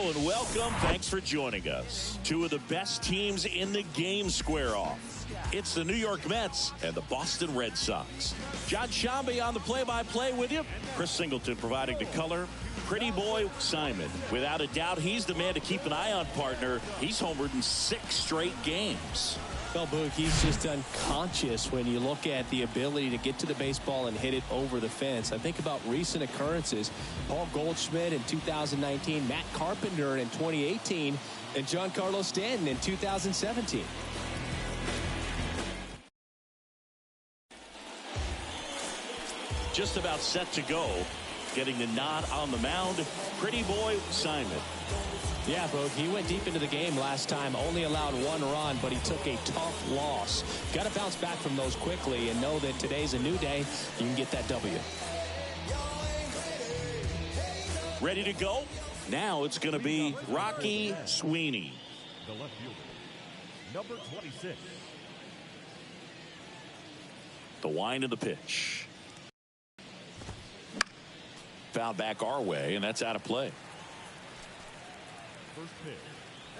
Hello and welcome. Thanks for joining us. Two of the best teams in the game square off. It's the New York Mets and the Boston Red Sox. John Shambi on the play-by-play with you. Chris Singleton providing the color. Pretty boy Simon. Without a doubt, he's the man to keep an eye on, partner. He's homered in 6 straight games. Well, Boog, he's just unconscious when you look at the ability to get to the baseball and hit it over the fence. I think about recent occurrences. Paul Goldschmidt in 2019, Matt Carpenter in 2018, and Giancarlo Stanton in 2017. Just about set to go. Getting the nod on the mound, Pretty boy Simon. Yeah, Boog, he went deep into the game last time, only allowed 1 run, but he took a tough loss. Got to bounce back from those quickly and know that today's a new day. You can get that W. Ready to go? Now it's going to be Rocky Sweeney. The left fielder, number 26. The wind of the pitch. Foul back our way, and that's out of play. First pitch.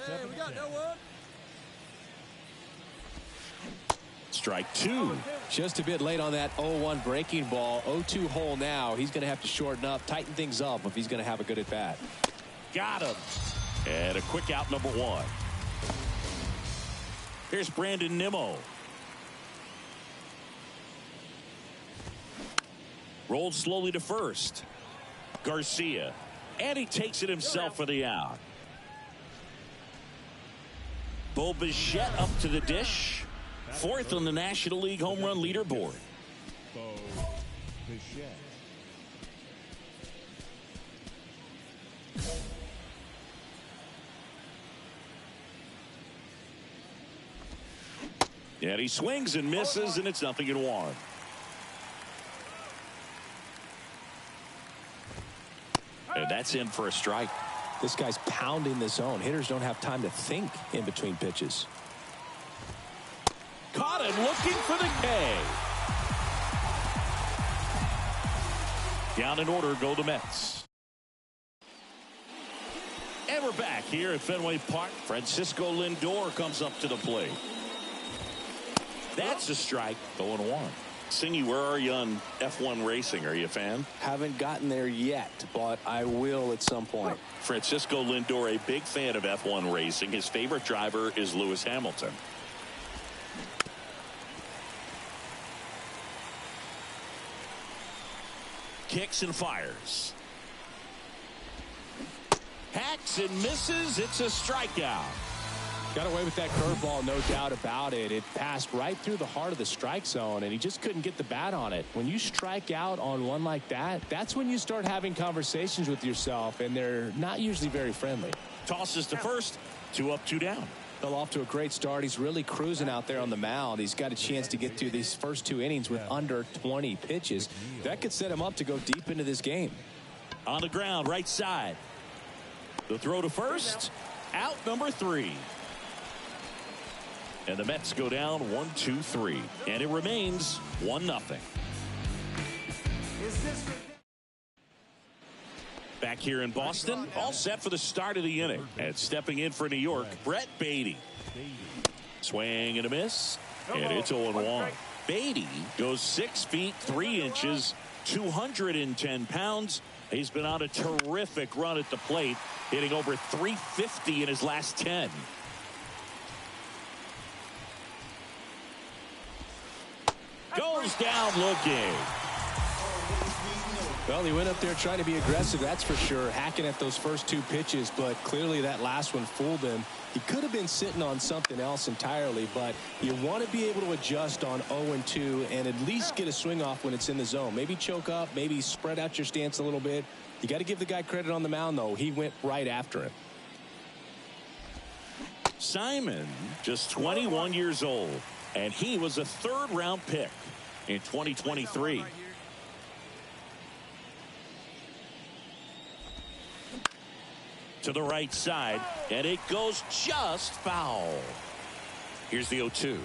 Hey, we got no one. Strike 2. Just a bit late on that 0-1 breaking ball. 0-2 hole now. He's going to have to shorten up, tighten things up if he's going to have a good at bat. Got him. And a quick out, number 1. Here's Brandon Nimmo. Rolled slowly to first. Garcia. And he takes it himself for the out. Bo Bichette up to the dish. 4th on the National League home run leaderboard. Bo Bichette. And he swings and misses, and it's 0-1. And that's in for a strike. This guy's pounding the zone. Hitters don't have time to think in between pitches. Caught him looking for the K. Down in order go the Mets. And we're back here at Fenway Park. Francisco Lindor comes up to the plate. That's a strike. 0-1. Singy, where are you on F1 racing? Are you a fan? Haven't gotten there yet, but I will at some point. Francisco Lindor, a big fan of F1 racing. His favorite driver is Lewis Hamilton. Kicks and fires. Hacks and misses. It's a strikeout. Got away with that curveball, no doubt about it. It passed right through the heart of the strike zone, and he just couldn't get the bat on it. When you strike out on one like that, that's when you start having conversations with yourself, and they're not usually very friendly. Tosses to first. 2 up, 2 down. Well, off to a great start. He's really cruising out there on the mound. He's got a chance to get through these first 2 innings with under 20 pitches. That could set him up to go deep into this game. On the ground, right side. The throw to first. Out number 3. And the Mets go down 1-2-3. And it remains 1-0. Back here in Boston, all set for the start of the inning. And stepping in for New York, Brett Beatty. Swing and a miss. And it's 0-1. Beatty goes 6 feet 3 inches, 210 pounds. He's been on a terrific run at the plate, hitting over 350 in his last 10. Goes down looking. Well, he went up there trying to be aggressive, that's for sure, hacking at those first 2 pitches, but clearly that last one fooled him. He could have been sitting on something else entirely, but you want to be able to adjust on 0-2 and at least get a swing off when it's in the zone. Maybe choke up, maybe spread out your stance a little bit. You got to give the guy credit on the mound, though. He went right after him. Simon, just 21 years old, and he was a 3rd-round pick in 2023. To the right side, and it goes just foul. Here's the 0-2.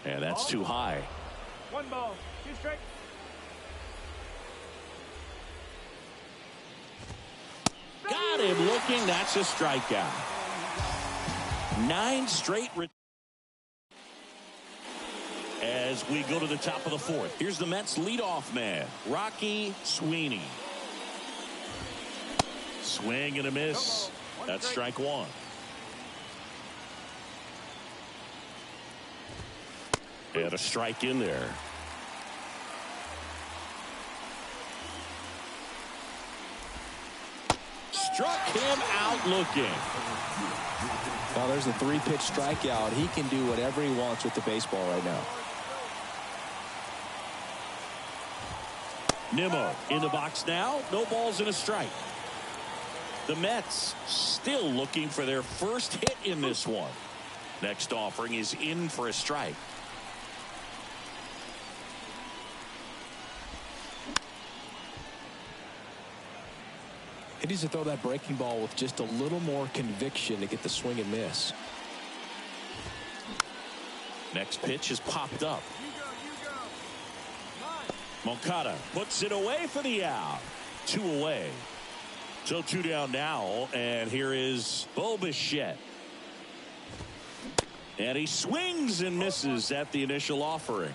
And that's too high. 1 ball, 2 strikes. Got him looking. That's a strikeout. 9 straight. As we go to the top of the 4th, here's the Mets leadoff man, Rocky Sweeney. Swing and a miss. That's strike 1. And a strike in there. Struck him out looking. Well, there's a 3-pitch strikeout. He can do whatever he wants with the baseball right now. Nimmo in the box now. No balls and a strike. The Mets still looking for their first hit in this one. Next offering is in for a strike. He needs to throw that breaking ball with just a little more conviction to get the swing and miss. Next pitch has popped up. Moncada puts it away for the out. 2 away. So 2 down now, and here is Bichette. And he swings and misses at the initial offering.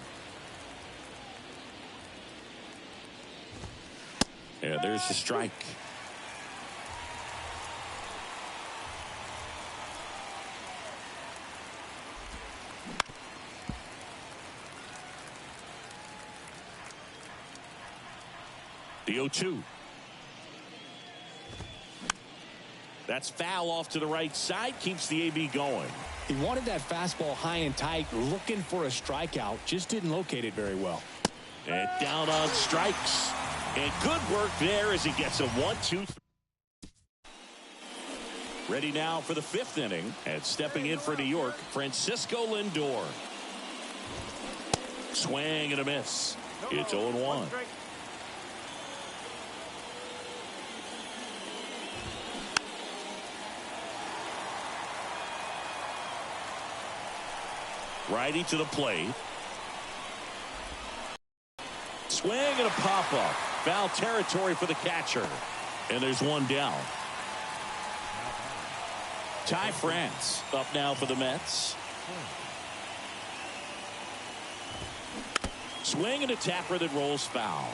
And there's the strike. The 0-2. That's foul off to the right side. Keeps the AB going. He wanted that fastball high and tight, looking for a strikeout. Just didn't locate it very well. And down on strikes. And good work there as he gets a 1-2-3. Ready now for the 5th inning. And stepping in for New York, Francisco Lindor. Swing and a miss. It's 0-1. Righty to the plate. Swing and a pop-up. Foul territory for the catcher. And there's 1 down. Ty France up now for the Mets. Swing and a tapper that rolls foul.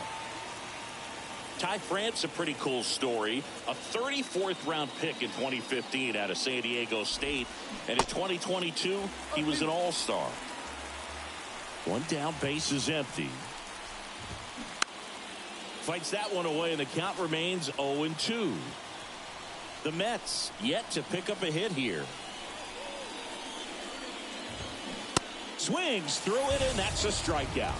Ty France, a pretty cool story. A 34th round pick in 2015 out of San Diego State. And in 2022, he was an all-star. 1 down, base is empty. Fights that one away, and the count remains 0-2. The Mets yet to pick up a hit here. Swings through it, and that's a strikeout.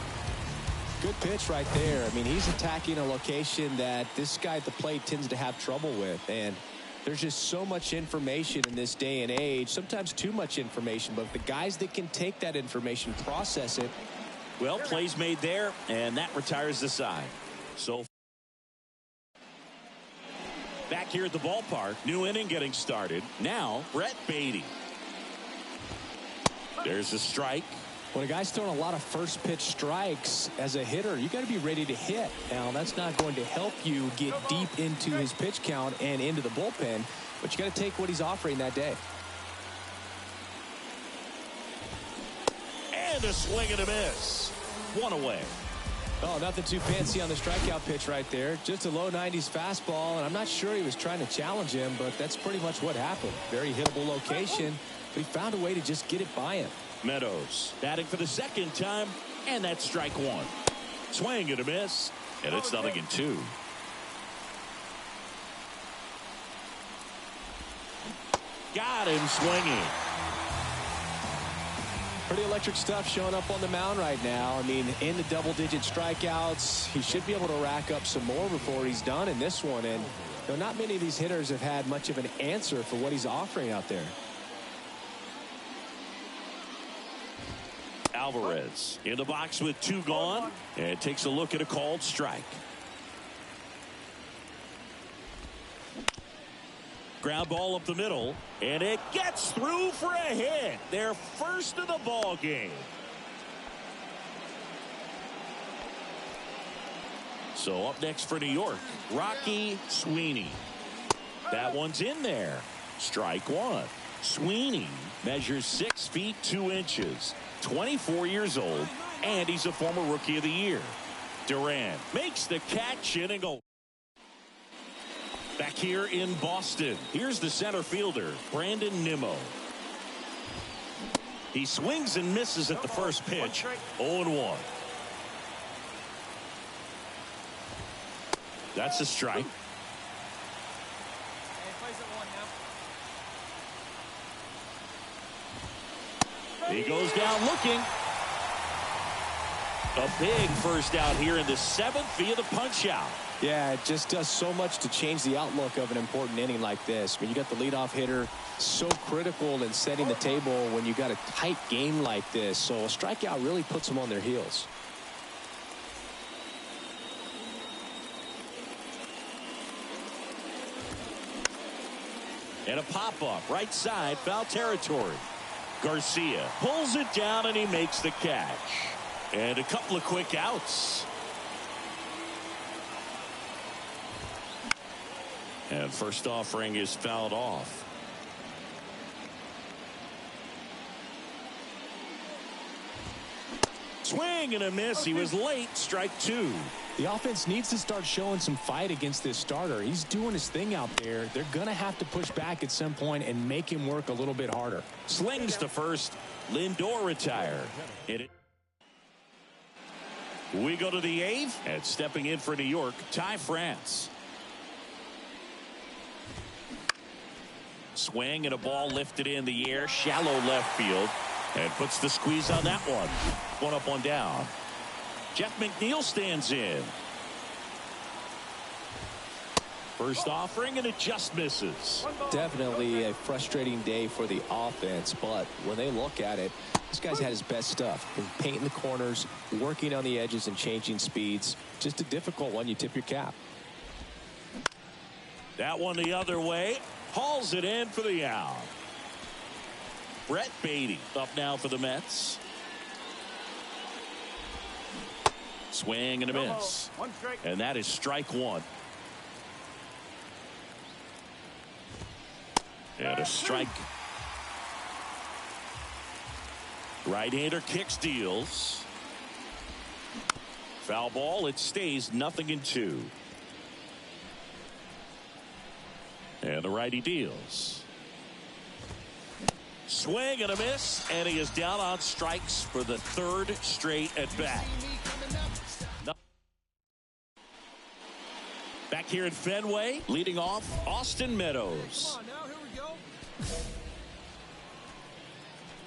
Good pitch right there. I mean, he's attacking a location that this guy at the plate tends to have trouble with. And there's just so much information in this day and age, sometimes too much information. But the guys that can take that information, process it. Well, plays made there, and that retires the side. So back here at the ballpark, new inning getting started. Now, Brett Beatty. There's a strike. When a guy's throwing a lot of first pitch strikes as a hitter, you got to be ready to hit. Now, that's not going to help you get deep into his pitch count and into the bullpen, but you got to take what he's offering that day. And a swing and a miss. 1 away. Oh, nothing too fancy on the strikeout pitch right there. Just a low 90s fastball, and I'm not sure he was trying to challenge him, but that's pretty much what happened. Very hittable location, but he found a way to just get it by him. Meadows batting for the 2nd time, and that's strike 1. Swing and a miss, and it's 0-2. Got him swinging. Pretty electric stuff showing up on the mound right now. I mean, in the double-digit strikeouts, he should be able to rack up some more before he's done in this one. And you know, not many of these hitters have had much of an answer for what he's offering out there. Alvarez in the box with 2 gone, and takes a look at a called strike. Ground ball up the middle, and it gets through for a hit. Their first of the ball game. So up next for New York, Rocky Sweeney. That one's in there. Strike one. Sweeney measures 6 feet 2 inches, 24 years old, and he's a former Rookie of the Year. Durant makes the catch in and goal. Back here in Boston, here's the center fielder, Brandon Nimmo. He swings and misses at the first pitch, 0-1. That's a strike. He goes down looking. A big first out here in the 7th via the punch out. Yeah, it just does so much to change the outlook of an important inning like this. When you got the leadoff hitter, so critical in setting the table when you got a tight game like this. So a strikeout really puts them on their heels. And a pop-up right side, foul territory. Garcia pulls it down and he makes the catch. And a couple of quick outs. And first offering is fouled off. Swing and a miss. He was late. Strike two. The offense needs to start showing some fight against this starter. He's doing his thing out there. They're going to have to push back at some point and make him work a little bit harder. Slings to first. Lindor retired. We go to the 8th, and stepping in for New York, Ty France. Swing and a ball lifted in the air, shallow left field, and puts the squeeze on that one. One up, one down. Jeff McNeil stands in. First offering, and it just misses. Definitely a frustrating day for the offense, but when they look at it, this guy's had his best stuff. Been painting the corners, working on the edges, and changing speeds. Just a difficult one. You tip your cap. That one the other way. Hauls it in for the out. Brett Beatty up now for the Mets. Swing and a miss. And that is strike one. And a strike. Right-hander kicks, deals. Foul ball. It stays 0-2. And the righty deals. Swing and a miss, and he is down on strikes for the 3rd straight at bat. Back here at Fenway, leading off Austin Meadows. Come on now, here we go.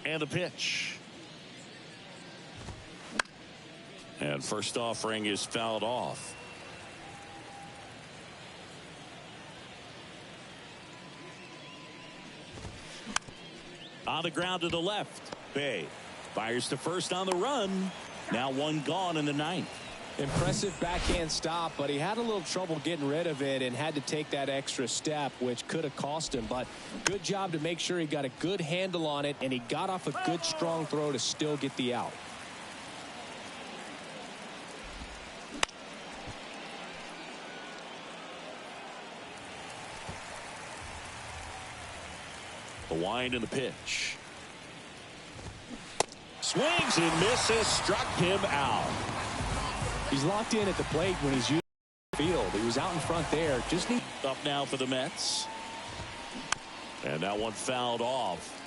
And the pitch. And first offering is fouled off. On the ground to the left. Bay fires to first on the run. Now one gone in the 9th. Impressive backhand stop, but he had a little trouble getting rid of it and had to take that extra step, which could have cost him. But good job to make sure he got a good handle on it, and he got off a good strong throw to still get the out. The wind and the pitch. Swings and misses. Struck him out. He's locked in at the plate when he's using the field. He was out in front there. Just need up now for the Mets. And that one fouled off.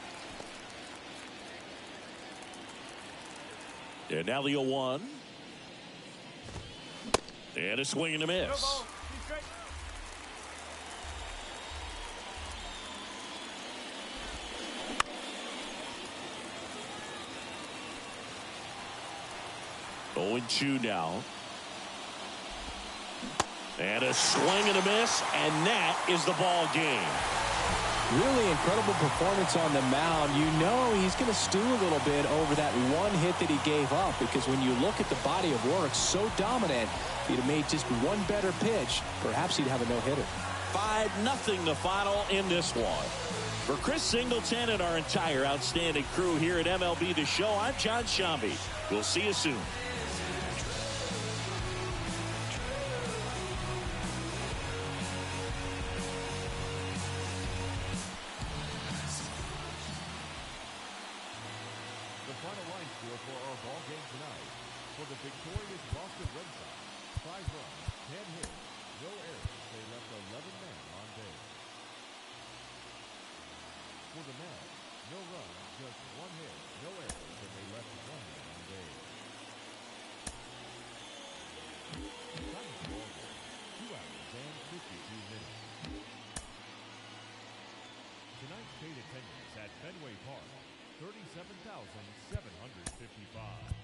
And now the 0-1. And a swing and a miss. Oh, 0-2 now. And a swing and a miss, and that is the ball game. Really incredible performance on the mound. You know he's going to stew a little bit over that one hit that he gave up, because when you look at the body of work, so dominant, if he'd have made just one better pitch, perhaps he'd have a no-hitter. 5-0 the final in this one. For Chris Singleton and our entire outstanding crew here at MLB The Show, I'm John Shambi. We'll see you soon. final line score for our ball game tonight. For the victorious Boston Red Sox, 5 runs, 10 hits, no errors. They left 11 men on base. For the Mets, no runs, just 1 hit, no errors, and they left 1 man on base. Time of ball game, 2 hours and 52 minutes. Tonight's paid attendance at Fenway Park, 37,755.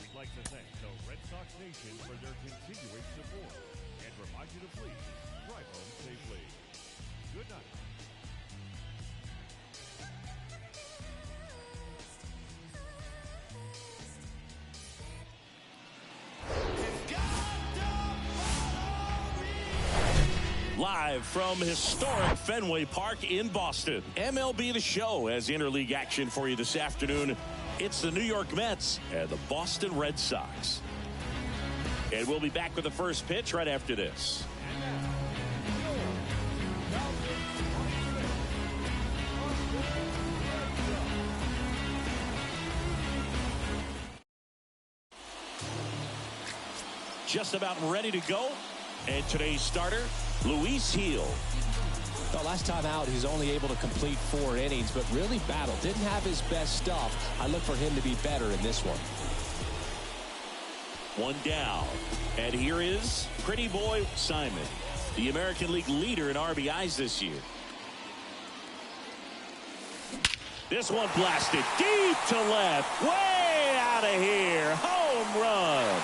We'd like to thank the Red Sox Nation for their continuing support and remind you to please drive home safely. Good night. Live from historic Fenway Park in Boston. MLB The Show has interleague action for you this afternoon. It's the New York Mets and the Boston Red Sox. And we'll be back with the first pitch right after this. Just about ready to go. And today's starter, Luis Gil. Well, last time out, he's only able to complete 4 innings, but really battled. Didn't have his best stuff. I look for him to be better in this one. 1 down. And here is Pretty Boy Simon, the American League leader in RBIs this year. This one blasted deep to left. Way out of here. Home run.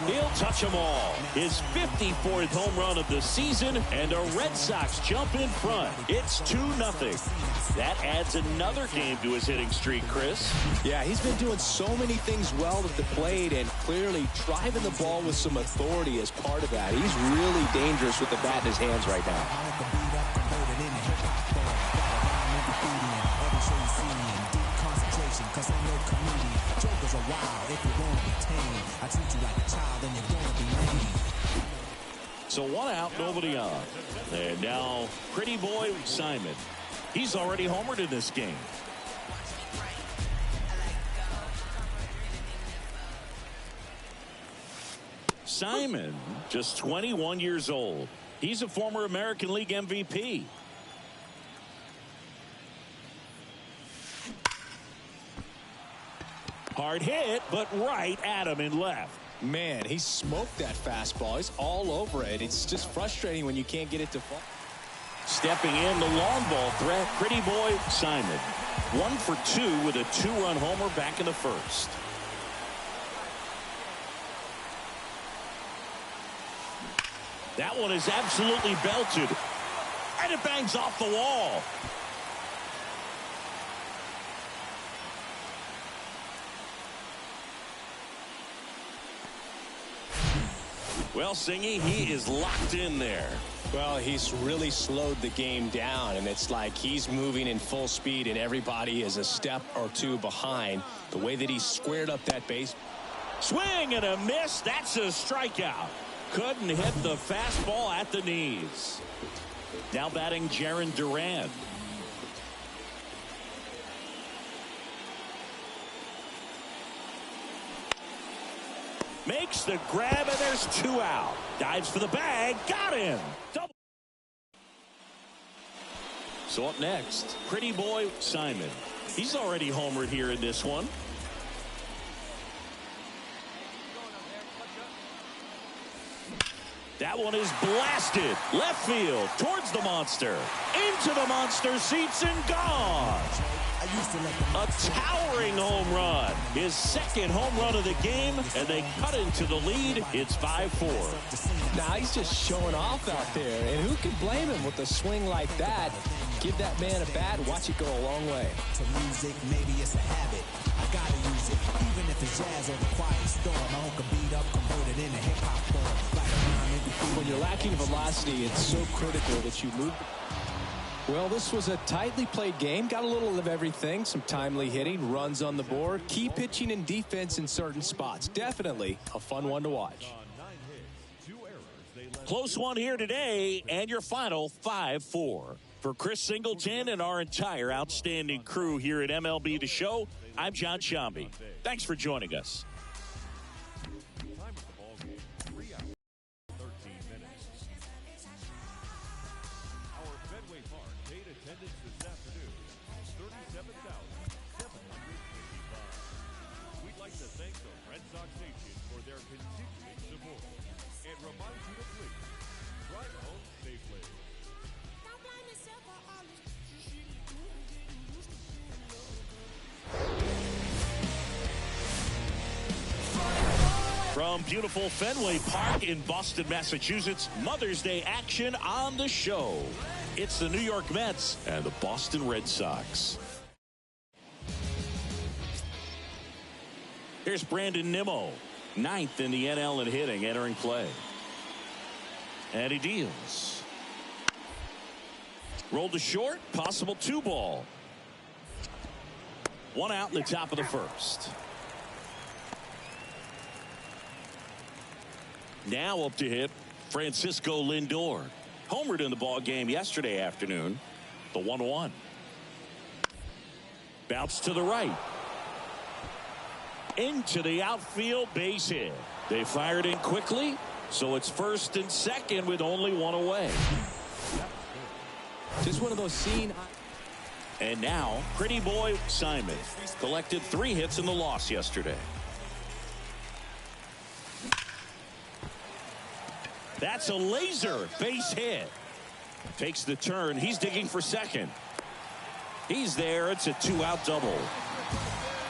He'll touch them all. His 54th home run of the season, and the Red Sox jump in front. It's 2-0. That adds another game to his hitting streak, Chris. Yeah, he's been doing so many things well at the plate and clearly driving the ball with some authority as part of that. He's really dangerous with the bat in his hands right now. So 1 out, nobody on. And now Pretty Boy Simon. He's already homered in this game. Simon, just 21 years old. He's a former American League MVP. Hard hit, but right at him in left. Man, he smoked that fastball. He's all over it. It's just frustrating when you can't get it to fall. Stepping in, the long ball threat, Pretty Boy Simon. 1 for 2 with a 2-run homer back in the first. That one is absolutely belted. And it bangs off the wall. Well, Singy, he is locked in there. Well, he's really slowed the game down, and it's like he's moving in full speed, and everybody is a step or 2 behind. The way that he squared up that base. Swing and a miss. That's a strikeout. Couldn't hit the fastball at the knees. Now batting Jarren Duran. Makes the grab, and there's 2 out. Dives for the bag. Got him. Double. So up next, Pretty Boy Simon. He's already homered here in this one. That one is blasted. Left field towards the monster. Into the monster seats and gone. A towering home run. His 2nd home run of the game, and they cut into the lead. It's 5-4. Now he's just showing off out there, and who can blame him with a swing like that? Give that man a bat, watch it go a long way. To music, maybe it's a habit. I gotta use it, even if it's jazz or the quiet storm. I hope can beat up, converted into hip-hop form. Like when you're lacking velocity, it's so critical that you move. Well, this was a tightly played game. Got a little of everything. Some timely hitting, runs on the board, key pitching and defense in certain spots. Definitely a fun one to watch. Close one here today, and your final 5-4. For Chris Singleton and our entire outstanding crew here at MLB The Show, I'm John Shambi. Thanks for joining us. Time of the ball game, 3 hours, 13 minutes. Our Fenway Park paid attendance this afternoon, 37,755. We'd like to thank the Red Sox Nation for their continuing support and remind you to please drive home safely. From beautiful Fenway Park in Boston, Massachusetts, Mother's Day action on the show. It's the New York Mets and the Boston Red Sox. Here's Brandon Nimmo, 9th in the NL in hitting, entering play. And he deals. Rolled to short, possible 2-ball. 1 out in the top of the first. Now up to hit Francisco Lindor. Homered in the ball game yesterday afternoon. The 1-1. Bounce to the right. Into the outfield, base hit. They fired in quickly, so it's first and second with only 1 away. Just one of those scenes. And now, Pretty Boy Simon collected 3 hits in the loss yesterday. That's a laser base hit. Takes the turn. He's digging for second. He's there. It's a 2-out double.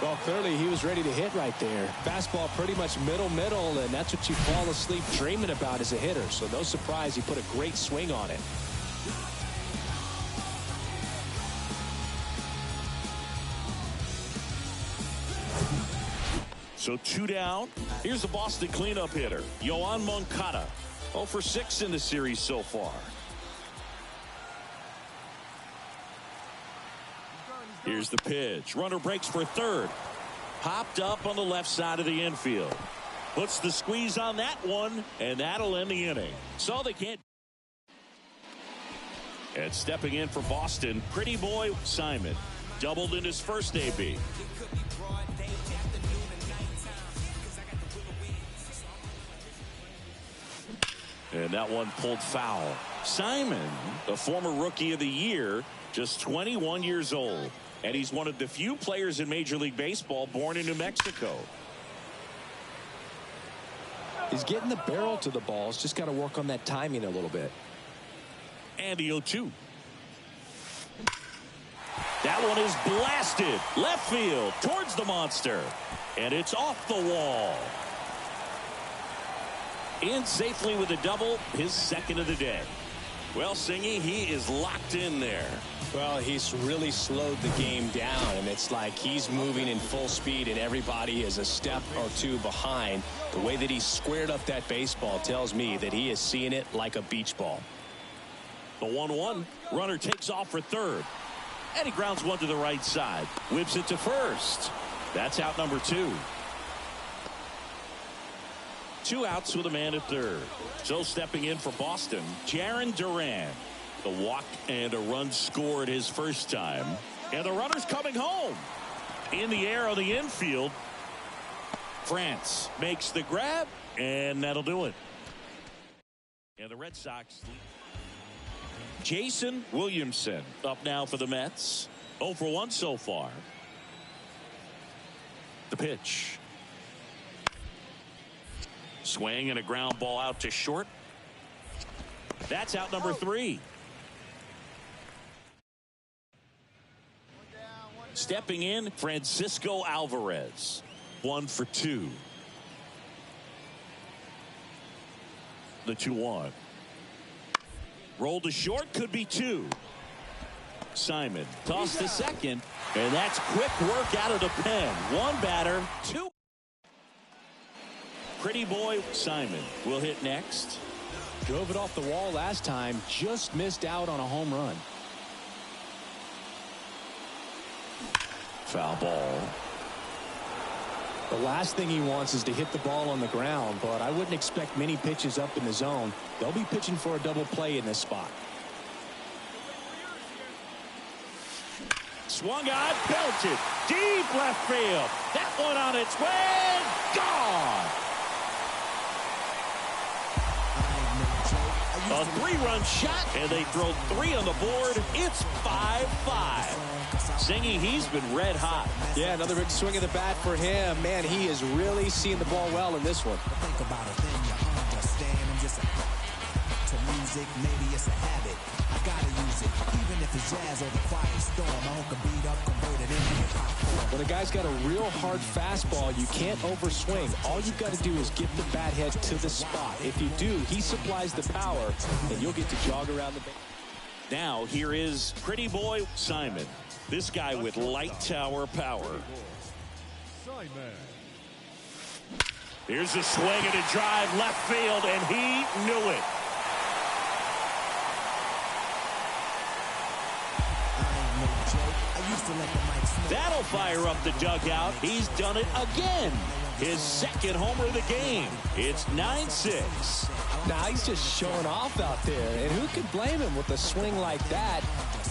Well, clearly he was ready to hit right there. Fastball pretty much middle, and that's what you fall asleep dreaming about as a hitter. So no surprise he put a great swing on it. So 2 down. Here's the Boston cleanup hitter, Yoan Moncada. 0 for 6 in the series so far. Here's the pitch. Runner breaks for third. Popped up on the left side of the infield. Puts the squeeze on that one, and that'll end the inning. So they can't. And stepping in for Boston, Pretty Boy Simon. Doubled in his first AB. And that one pulled foul. Simon, the former Rookie of the Year, just 21 years old. And he's one of the few players in Major League Baseball born in New Mexico. He's getting the barrel to the balls. Just got to work on that timing a little bit. And the 0-2. That one is blasted. Left field towards the monster. And it's off the wall. In safely with a double, his second of the day. Well, Singy, he is locked in there. Well, he's really slowed the game down, and it's like he's moving in full speed, and everybody is a step or 2 behind. The way that he squared up that baseball tells me that he is seeing it like a beach ball. The 1-1. Runner takes off for third. And he grounds one to the right side. Whips it to first. That's out number 2. 2 outs with a man at third. So stepping in for Boston, Jarren Duran. The walk and a run scored his first time. And the runner's coming home. In the air on the infield. France makes the grab, and that'll do it. And the Red Sox. Jason Williamson up now for the Mets. 0 for 1 so far. The pitch. Swing and a ground ball out to short. That's out number 3. Stepping in, Francisco Alvarez. 1 for 2. The 2-1. Roll to short, could be 2. Simon tossed to second, and that's quick work out of the pen. 1 batter, 2. Pretty Boy Simon will hit next. Drove it off the wall last time, just missed out on a home run. Foul ball. The last thing he wants is to hit the ball on the ground, but I wouldn't expect many pitches up in the zone. They'll be pitching for a double play in this spot. Swung on, belted, deep left field. That one on its way, gone. A 3-run shot, and they throw 3 on the board. It's 5-5. Singy, he's been red hot. Yeah, another big swing of the bat for him. Man, he is really seeing the ball well in this one. Think about it, then you understand. I'm just to music, maybe it's a habit. I gotta use it, even if it's jazz or the quiet storm. I hope can beat up, converted into hip-hop form. When a guy's got a real hard fastball, you can't overswing. All you've got to do is get the bat head to the spot. If you do, he supplies the power, and you'll get to jog around the base. Now here is Pretty Boy Simon. This guy with light tower power. Simon. Here's a swing and a drive left field, and he knew it. That'll fire up the dugout. He's done it again. His second homer of the game. It's 9-6. Now he's just showing off out there, and who could blame him with a swing like that?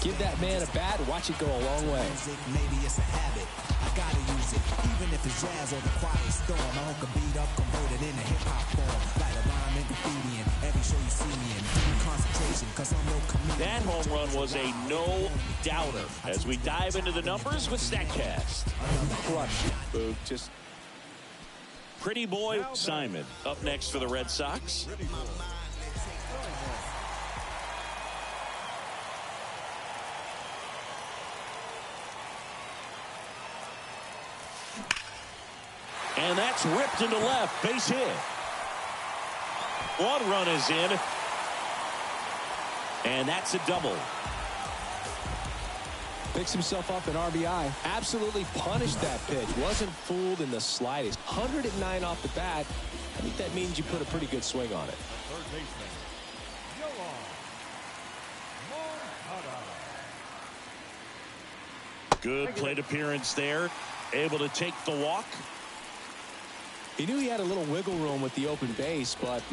Give that man a bat and watch it go a long way. Maybe it's a habit. I gotta use it, even if it's jazz or the quiet storm. I hope can beat up, converted into hip-hop form. Like a rhyme and graffiti in every show you see me in. Concentration, cause I'm no comedian. That home run was a no-doubter. As we dive into the numbers with StatCast. Crush it, Boog. Just Pretty Boy Simon up next for the Red Sox. And that's ripped into left, base hit. 1 run is in. And that's a double. picks himself up an RBI. Absolutely punished that pitch. Wasn't fooled in the slightest. 109 off the bat. I think that means you put a pretty good swing on it. Third baseman, Good plate appearance there. Able to take the walk. He knew he had a little wiggle room with the open base, but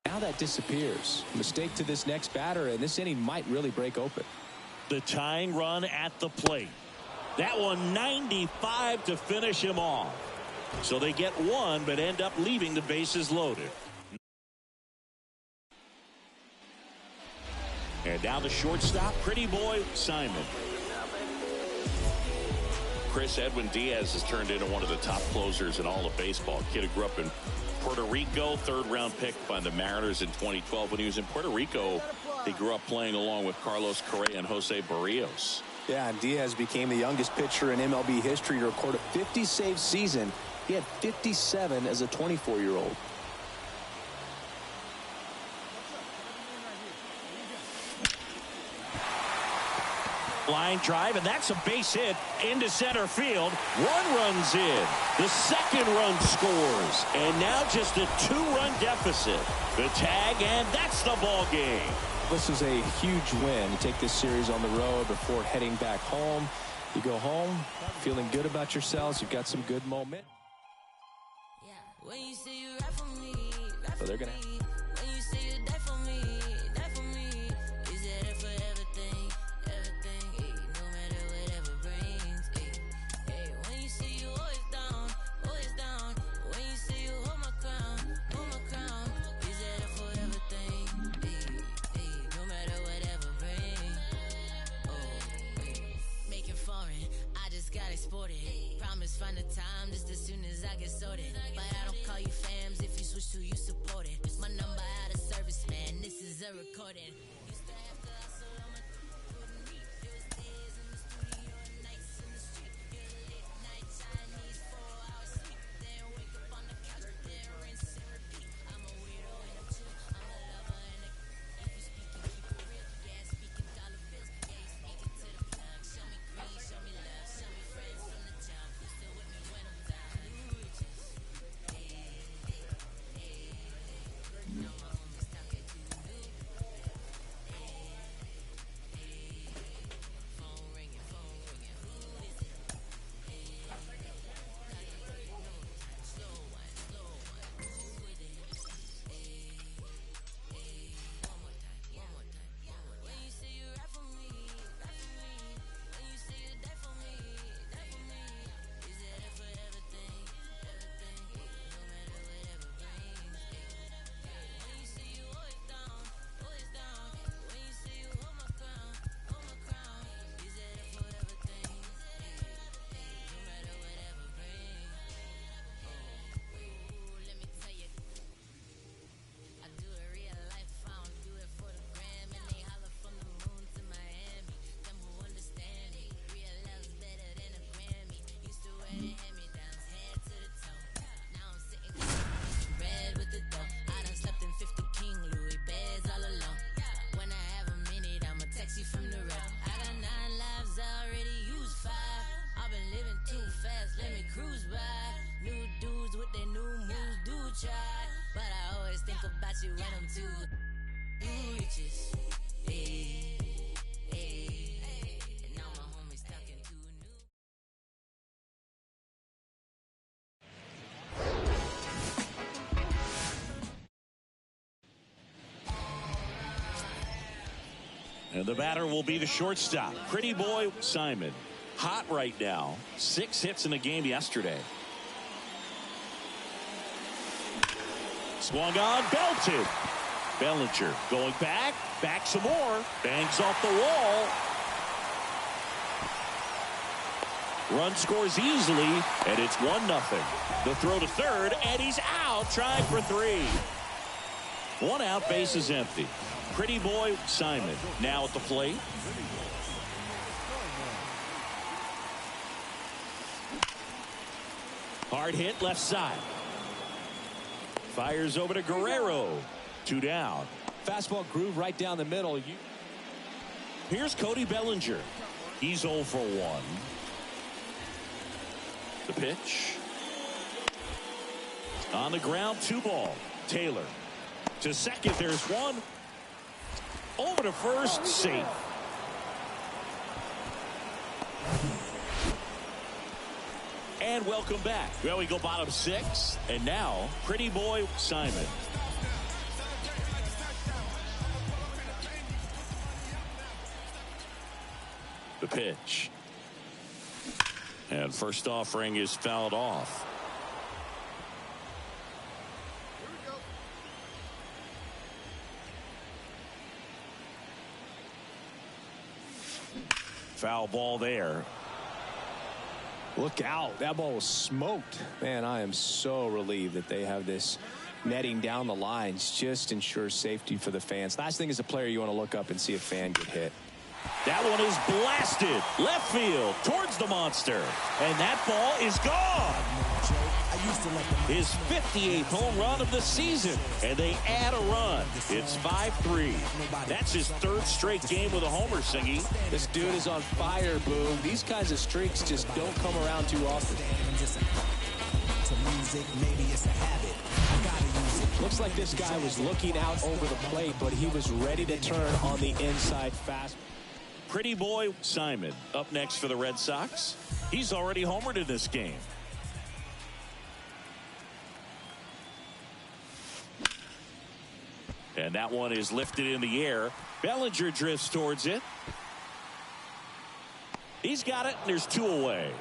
now that disappears. Mistake to this next batter, and this inning might really break open. The tying run at the plate. That one 95 to finish him off. So they get one, but end up leaving the bases loaded. And now the shortstop, Pretty Boy Simon. Chris Edwin Diaz has turned into one of the top closers in all of baseball. Kid who grew up in Puerto Rico, third-round pick by the Mariners in 2012. When he was in Puerto Rico, he grew up playing along with Carlos Correa and Jose Barrios. Yeah, and Diaz became the youngest pitcher in MLB history to record a 50-save season. He had 57 as a 24-year-old. Line drive, and that's a base hit into center field. One run's in. The second run scores. And now just a two-run deficit. The tag, and that's the ball game. This is a huge win. You take this series on the road before heading back home. You go home feeling good about yourselves. You've got some good momentum. So they're going to... Find the time just as soon as I get sorted. But I don't call you fams if you switch to you support it. My number talk about you when I'm too new riches. Hey, hey, and now my homies talking too new. And the batter will be the shortstop, Pretty Boy Simon. Hot right now. 6 hits in the game yesterday. Swung on, belted. Bellinger going back some more. Bangs off the wall. Run scores easily, and it's 1-0. The throw to third, and he's out, trying for 3. 1 out, base is empty. Pretty Boy Simon now at the plate. Hard hit left side. Fires over to Guerrero. 2 down. Fastball groove right down the middle. Here's Cody Bellinger. He's 0 for 1. The pitch. On the ground, 2 ball. Taylor to second. There's 1. Over to first, safe. And welcome back. Well, we go bottom 6, and now Pretty Boy Simon. The pitch. And first offering is fouled off. Foul ball there. Look out. That ball was smoked. Man, I am so relieved that they have this netting down the lines. Just ensures safety for the fans. Last thing as a player, you want to look up and see a fan get hit. That one is blasted left field towards the monster, and that ball is gone. His 58th home run of the season, and they add a run. It's 5-3. That's his 3rd straight game with a homer, Singy. This dude is on fire, Boom. These kinds of streaks just don't come around too often. Looks like this guy was looking out over the plate, but he was ready to turn on the inside fast. Pretty Boy Simon up next for the Red Sox. He's already homered in this game. And that one is lifted in the air. Bellinger drifts towards it. He's got it, and there's 2 away.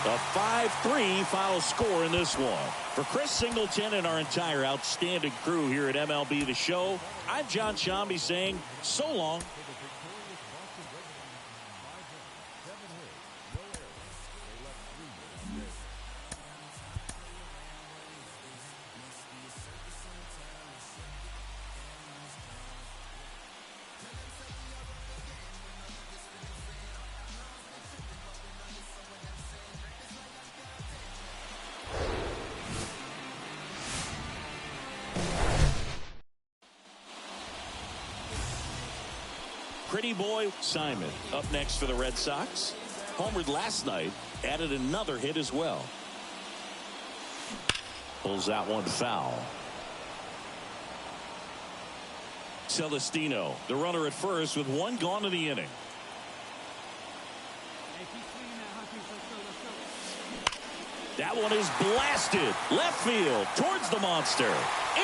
A 5-3 final score in this one. For Chris Singleton and our entire outstanding crew here at MLB The Show, I'm John Shambi saying so long. Pretty Boy Simon up next for the Red Sox. Homered last night, added another hit as well. Pulls that one foul. Celestino, the runner at first with 1 gone in the inning. That one is blasted left field towards the monster.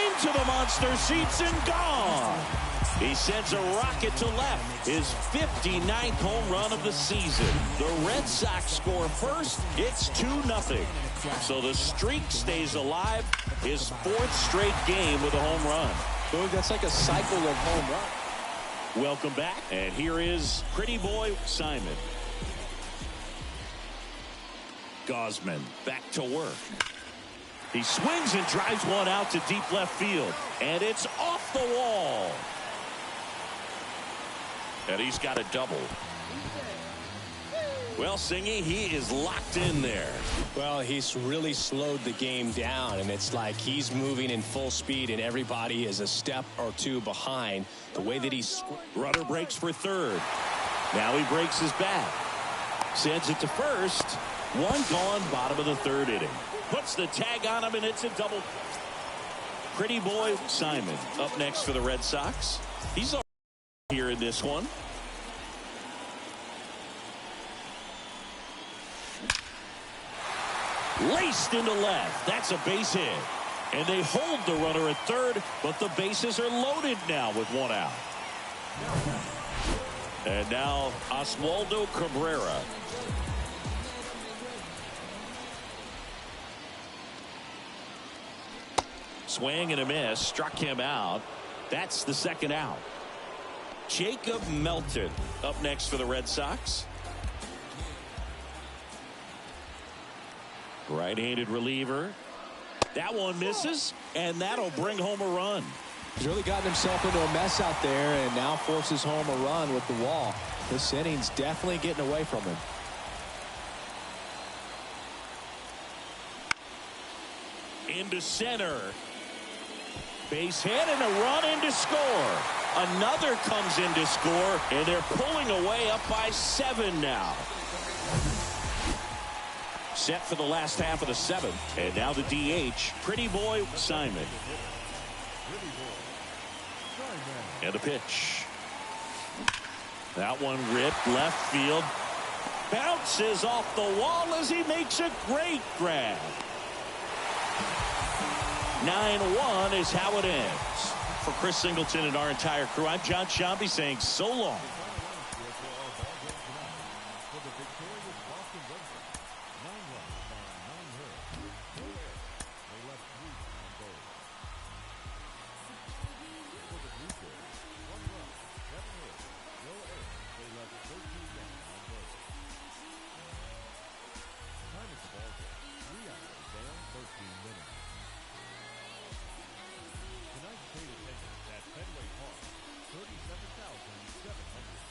Into the monster seats and gone. He sends a rocket to left. His 59th home run of the season. The Red Sox score first. It's 2-0. So the streak stays alive. His 4th straight game with a home run. Boog, that's like a cycle of home runs. Welcome back. And here is Pretty Boy Simon. Gosman back to work. He swings and drives one out to deep left field. And it's off the wall. And he's got a double. Well, Singy, he is locked in there. Well, he's really slowed the game down, and it's like he's moving in full speed, and everybody is a step or 2 behind. The way that he's... Runner breaks for third. Now he breaks his bat. Sends it to first. 1 gone, bottom of the 3rd inning. Puts the tag on him, and it's a double. Pretty boy Simon up next for the Red Sox. He's all here in this one. Laced into left. That's a base hit. And they hold the runner at third, but the bases are loaded now with one out. And now Oswaldo Cabrera. Swing and a miss. Struck him out. That's the second out. Jacob Melton up next for the Red Sox. Right-handed reliever. That one misses, and that'll bring home a run. He's really gotten himself into a mess out there and now forces home a run with the wall. This inning's definitely getting away from him. Into center. Base hit and a run in to score. Another comes in to score, and they're pulling away up by 7 now. Set for the last half of the 7th. And now the DH, Pretty Boy Simon. And the pitch. That one ripped left field. Bounces off the wall as he makes a great grab. 9-1 is how it ends. For Chris Singleton and our entire crew, I'm John Shambi saying so long. Tonight's paid attendance at Fenway Park, 37,700.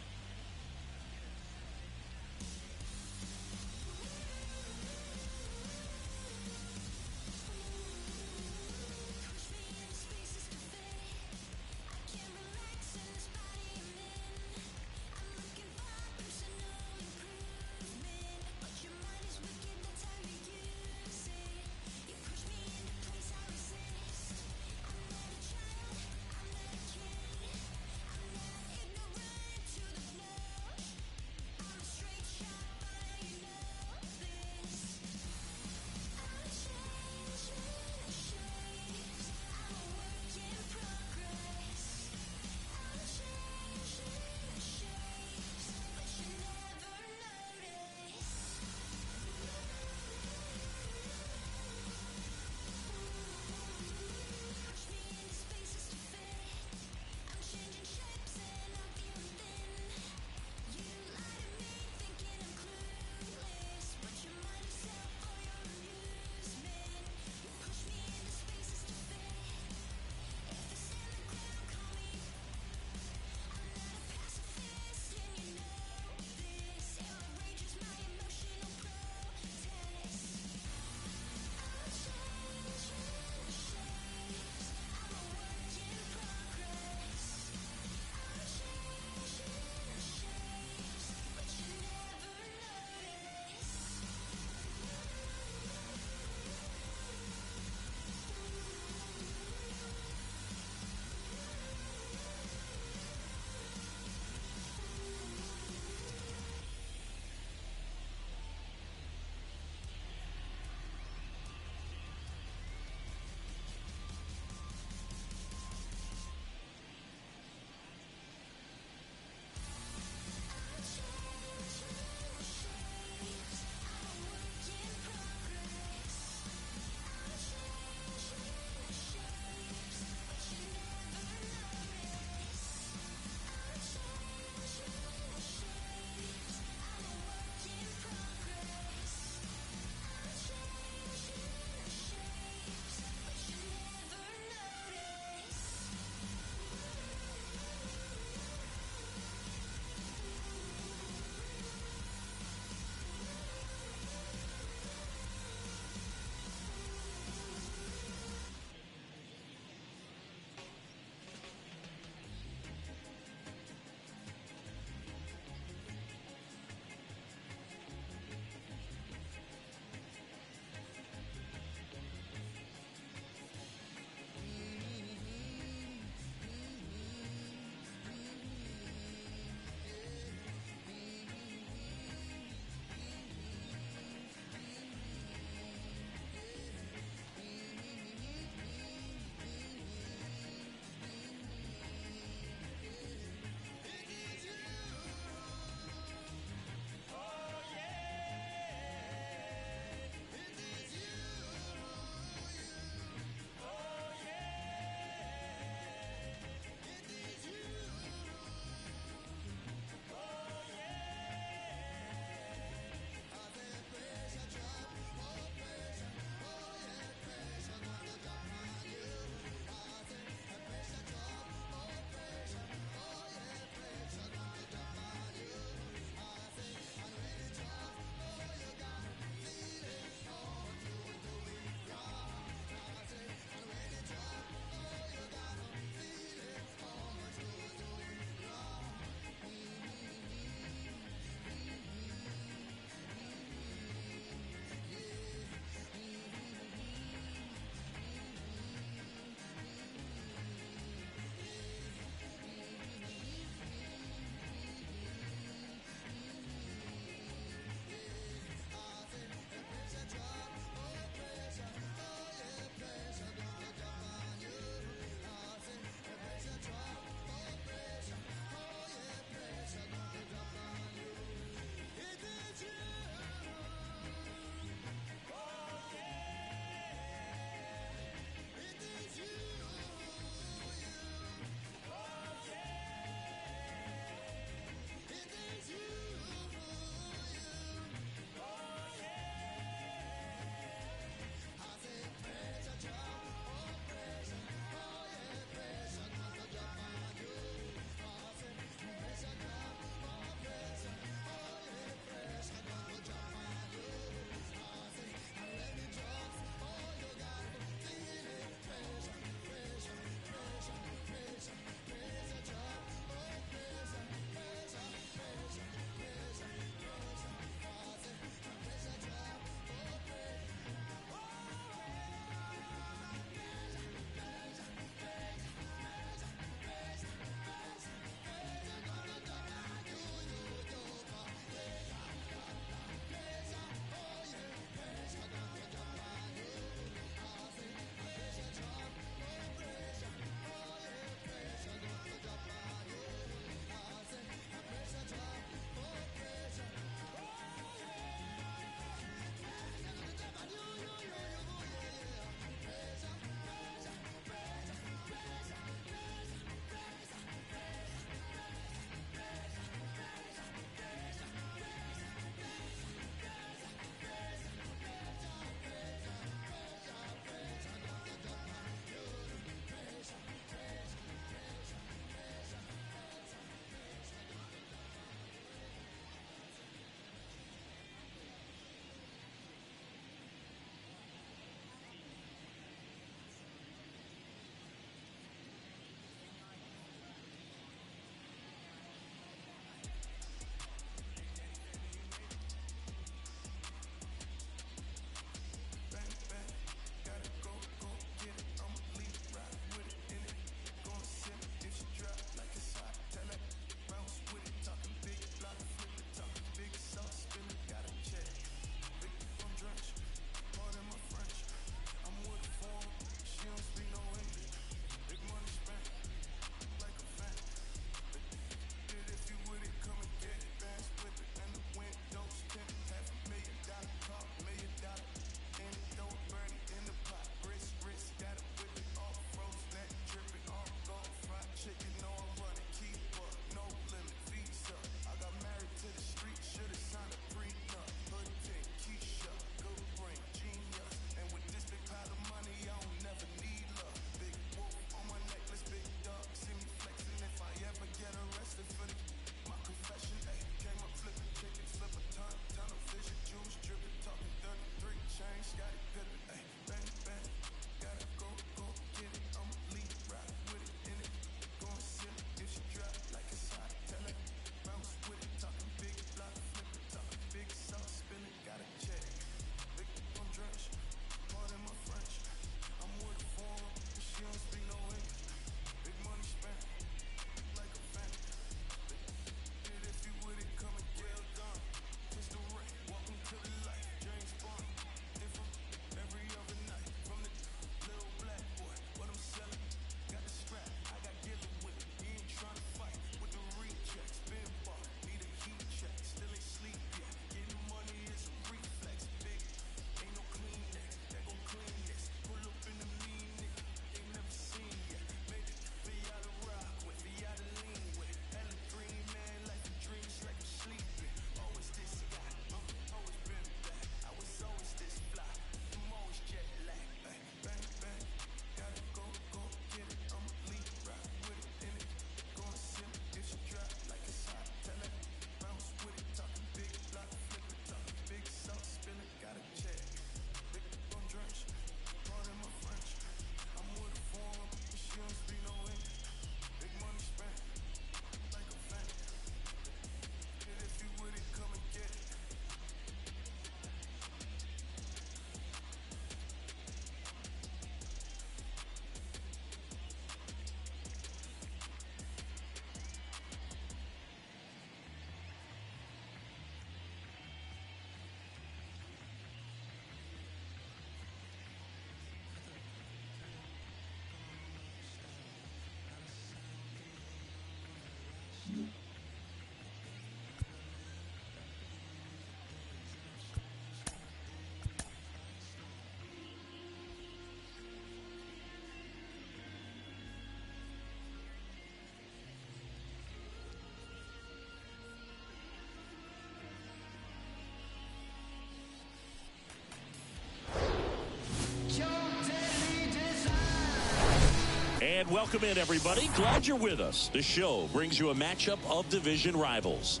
And welcome in, everybody. Glad you're with us. The show brings you a matchup of division rivals.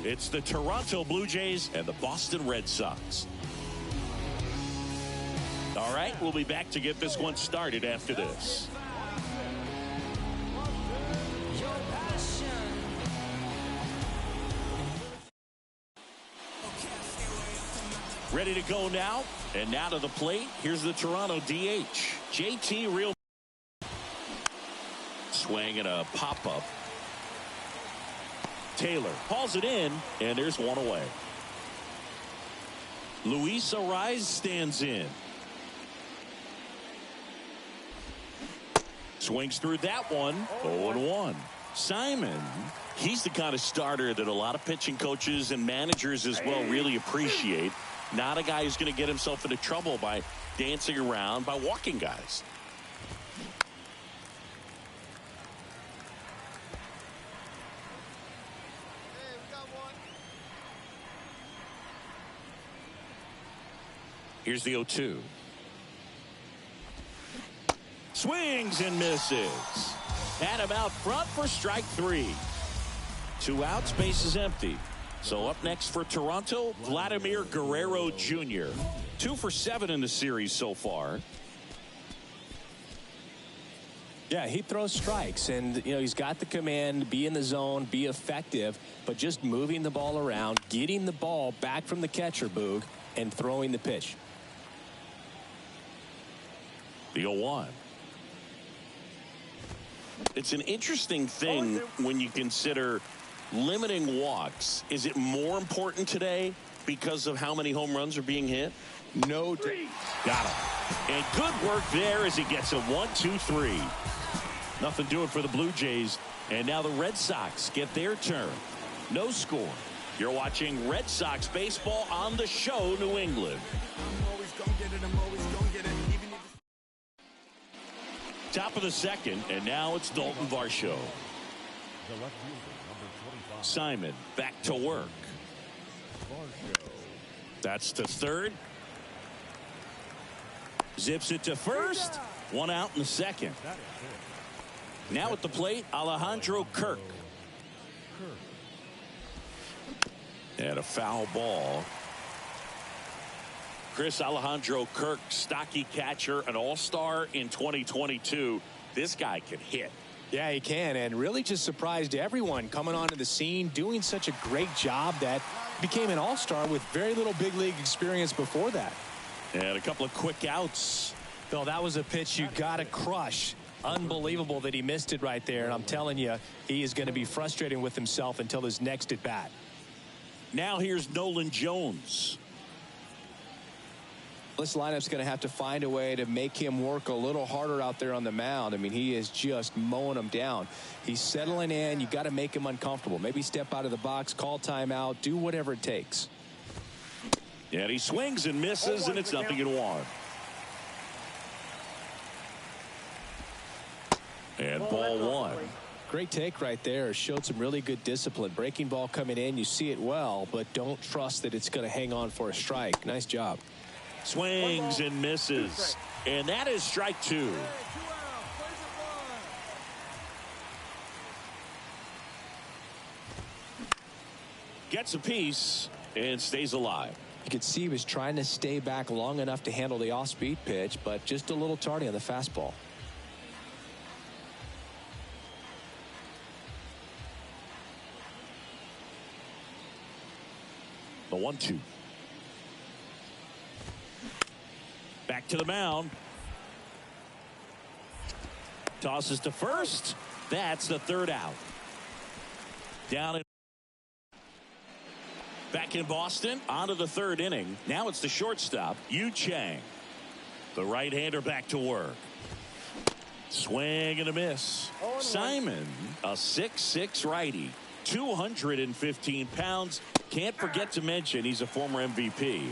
It's the Toronto Blue Jays and the Boston Red Sox. All right, we'll be back to get this one started after this. Ready to go now, and now to the plate. Here's the Toronto DH, JT Real. Swing and a pop-up. Taylor hauls it in, and there's one away. Luis Arraez stands in. Swings through that one. 0-1. Simon, he's the kind of starter that a lot of pitching coaches and managers as well really appreciate. Not a guy who's going to get himself into trouble by dancing around, by walking guys. Here's the 0-2. Swings and misses. Had him out front for strike 3. 2 outs, base is empty. So up next for Toronto, Vladimir Guerrero Jr. 2 for 7 in the series so far. Yeah, he throws strikes, and he's got the command, be in the zone, be effective, but just moving the ball around, getting the ball back from the catcher, Boog, and throwing the pitch. The 0-1. It's an interesting thing when you consider limiting walks. Is it more important today because of how many home runs are being hit? No. Got him. And good work there as he gets a 1-2-3. Nothing doing for the Blue Jays. And now the Red Sox get their turn. No score. You're watching Red Sox baseball on the show, New England. I'm always gonna get it. I'm always gonna get it. Even if Top of the second, and now it's Dalton Varsho. Simon back to work. That's to third. Zips it to first. 1 out in the second. Now at the plate, Alejandro Kirk. And a foul ball. Chris, Alejandro Kirk, stocky catcher, an all-star in 2022. This guy can hit. Yeah, he can, and really just surprised everyone coming onto the scene, doing such a great job that became an all-star with very little big league experience before that. And a couple of quick outs. Bill, that was a pitch you got to crush. Unbelievable that he missed it right there, and I'm telling you, he is going to be frustrating with himself until his next at bat. Now here's Nolan Jones. This lineup's going to have to find a way to make him work a little harder out there on the mound. I mean, he is just mowing him down. He's settling in. You got to make him uncomfortable. Maybe step out of the box, call timeout, do whatever it takes. And he swings and misses, and it's 0-1. And ball 1. Great take right there. Showed some really good discipline. Breaking ball coming in. You see it well, but don't trust that it's going to hang on for a strike. Nice job. Swings and misses. And that is strike 2. Gets a piece and stays alive. You could see he was trying to stay back long enough to handle the off-speed pitch, but just a little tardy on the fastball. The 1-2. Back to the mound. Tosses to first. That's the 3rd out. Down in. Back in Boston. On to the 3rd inning. Now it's the shortstop, Yu Chang. The right-hander back to work. Swing and a miss. Simon, a 6'6" righty. 215 pounds. Can't forget to mention he's a former MVP.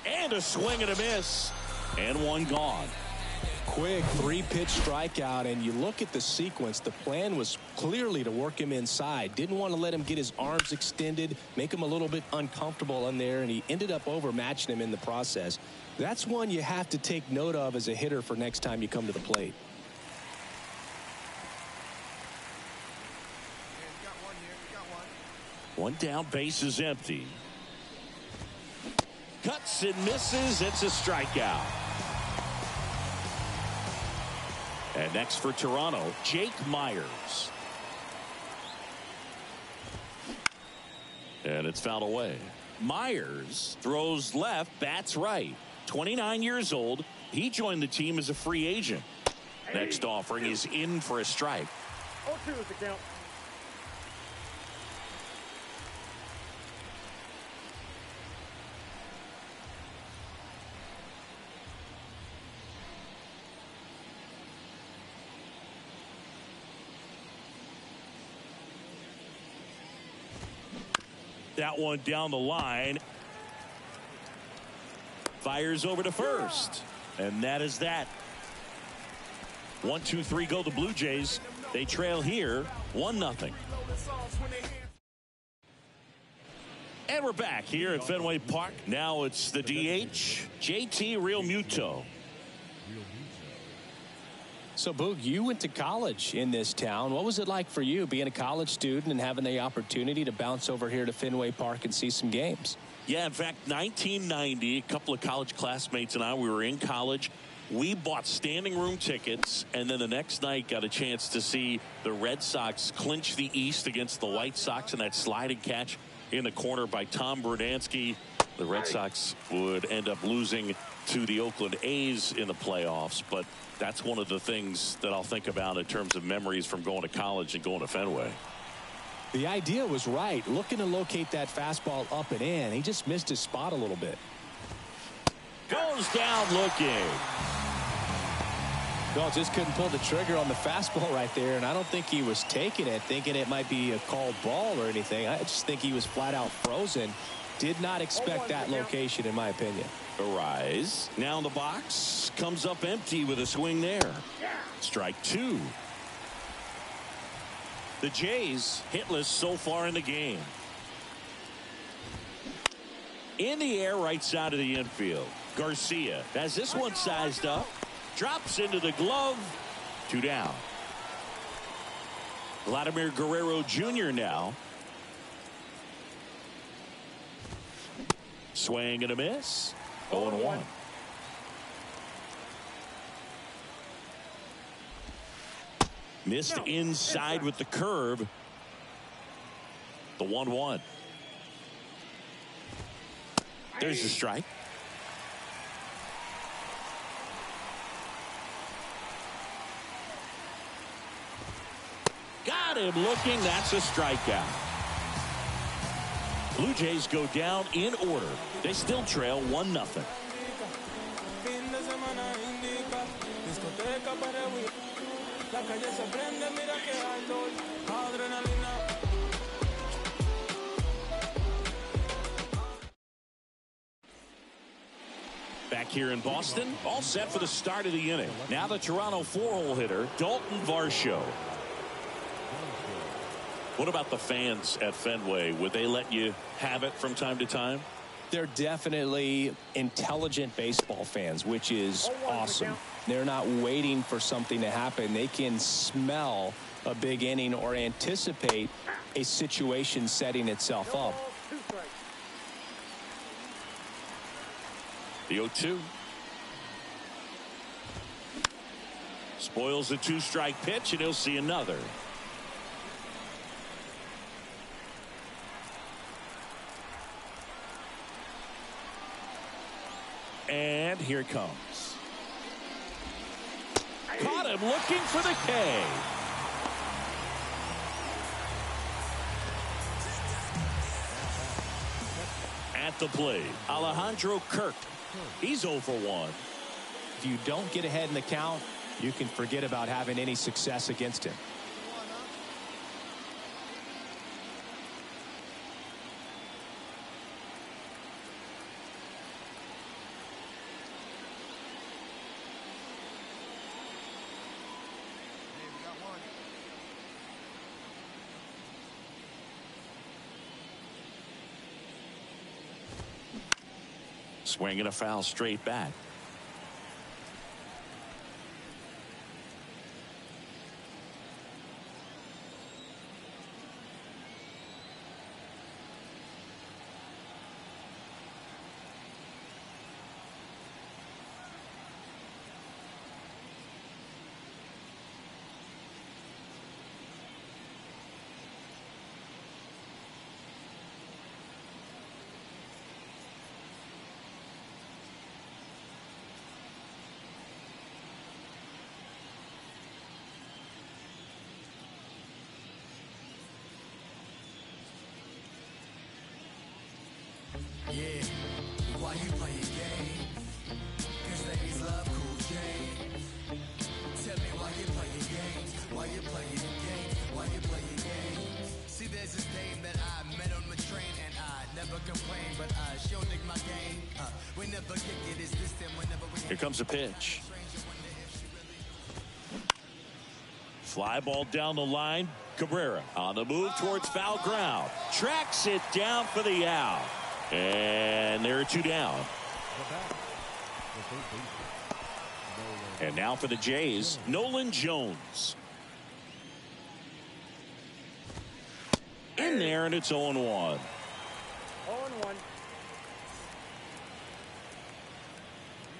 And a swing and a miss. And one gone. Quick 3-pitch strikeout, and you look at the sequence. The plan was clearly to work him inside. Didn't want to let him get his arms extended, make him a little bit uncomfortable in there, and he ended up overmatching him in the process. That's one you have to take note of as a hitter for next time you come to the plate. One down, base is empty. Cuts and misses. It's a strikeout. And next for Toronto, Jake Myers. And it's fouled away. Myers throws left, bats right. 29 years old. He joined the team as a free agent. Next offering is in for a strike. 0-2 is the count. That one down the line. Fires over to first. And that is that. 1-2-3 go the Blue Jays. They trail here 1-0. And we're back here at Fenway Park. Now it's the DH, JT Realmuto. So, Boog, you went to college in this town. What was it like for you being a college student and having the opportunity to bounce over here to Fenway Park and see some games? Yeah, in fact, 1990, a couple of college classmates and I, we were in college. We bought standing room tickets, and then the next night got a chance to see the Red Sox clinch the East against the White Sox in that sliding catch in the corner by Tom Brudansky. The Red Sox would end up losing to the Oakland A's in the playoffs, but that's one of the things that I'll think about in terms of memories from going to college and going to Fenway. The idea was right, looking to locate that fastball up and in. He just missed his spot a little bit. Goes down looking. Well, just couldn't pull the trigger on the fastball right there, and I don't think he was taking it, thinking it might be a called ball or anything. I just think he was flat out frozen. Did not expect that location, in my opinion. Arise. Now in the box. Comes up empty with a swing there. Strike two. The Jays hitless so far in the game. In the air, right side of the infield. Garcia has this one sized up. Drops into the glove. 2 down. Vladimir Guerrero Jr. now. Swing and a miss. 0-1. Missed inside with the curve. The 1-1. There's the strike. Got him looking. That's a strikeout. Blue Jays go down in order. They still trail 1-0. Back here in Boston, all set for the start of the inning. Now the Toronto 4-hole hitter, Dalton Varsho. What about the fans at Fenway? Would they let you have it from time to time? They're definitely intelligent baseball fans, which is awesome. They're not waiting for something to happen. They can smell a big inning or anticipate a situation setting itself up. The 0-2. Spoils the 2-strike pitch, and he'll see another. And here it comes. Caught him looking for the K. At the plate, Alejandro Kirk. He's 0 for 1. If you don't get ahead in the count, you can forget about having any success against him. Swinging a foul straight back. Yeah, why you play your game? Cause ladies love cool J. Tell me why you play your games? Why you play your games? Why you play your games? See, there's this dame that I met on my train, and I never complain, but I sure dig my game. We never kick it, it's this time whenever we. Here comes a pitch. Fly ball down the line. Cabrera on the move towards foul ground. Tracks it down for the out. And there are two down. And now for the Jays, Nolan Jones. In there, and it's 0-1. 0-1.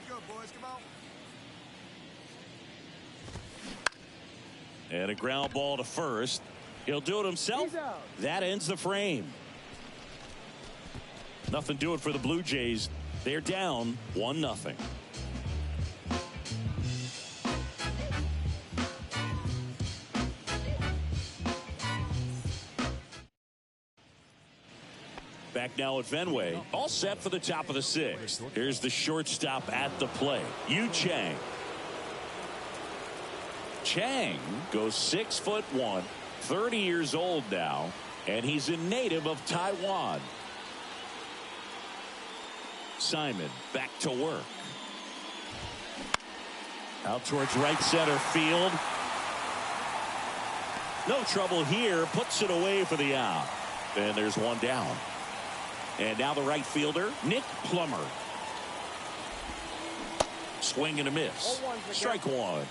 You go, boys, come on. And a ground ball to first. He'll do it himself. That ends the frame. Nothing doing for the Blue Jays. They're down 1-0. Back now at Fenway. All set for the top of the sixth. Here's the shortstop at the plate, Yu Chang. Chang goes 6'1", 30 years old now, and he's a native of Taiwan. Simon back to work. Out towards right center field. No trouble here. Puts it away for the out. And there's one down. And now the right fielder, Nick Plummer. Swing and a miss. Strike one.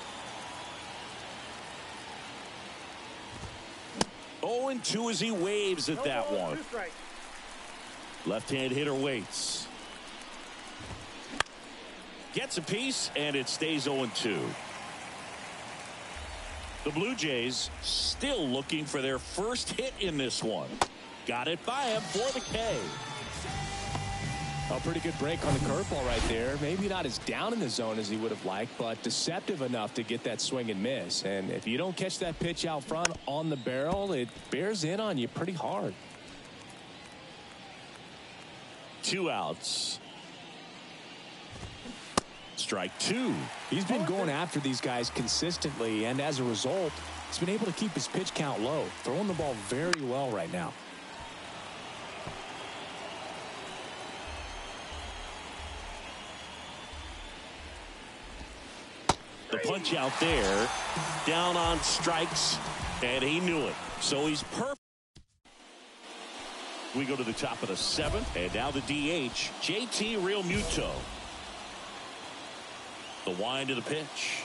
0-2 as he waves at that one. Left-hand hitter waits. Gets a piece, and it stays 0-2. The Blue Jays still looking for their first hit in this one. Got it by him for the K. A pretty good break on the curveball right there. Maybe not as down in the zone as he would have liked, but deceptive enough to get that swing and miss. And if you don't catch that pitch out front on the barrel, it bears in on you pretty hard. 2 outs. Strike two. He's been going after these guys consistently, and as a result, he's been able to keep his pitch count low, throwing the ball very well right now. The punch out there, down on strikes, and he knew it. So he's perfect. We go to the top of the 7th, and now the DH, JT Realmuto. The wind of the pitch.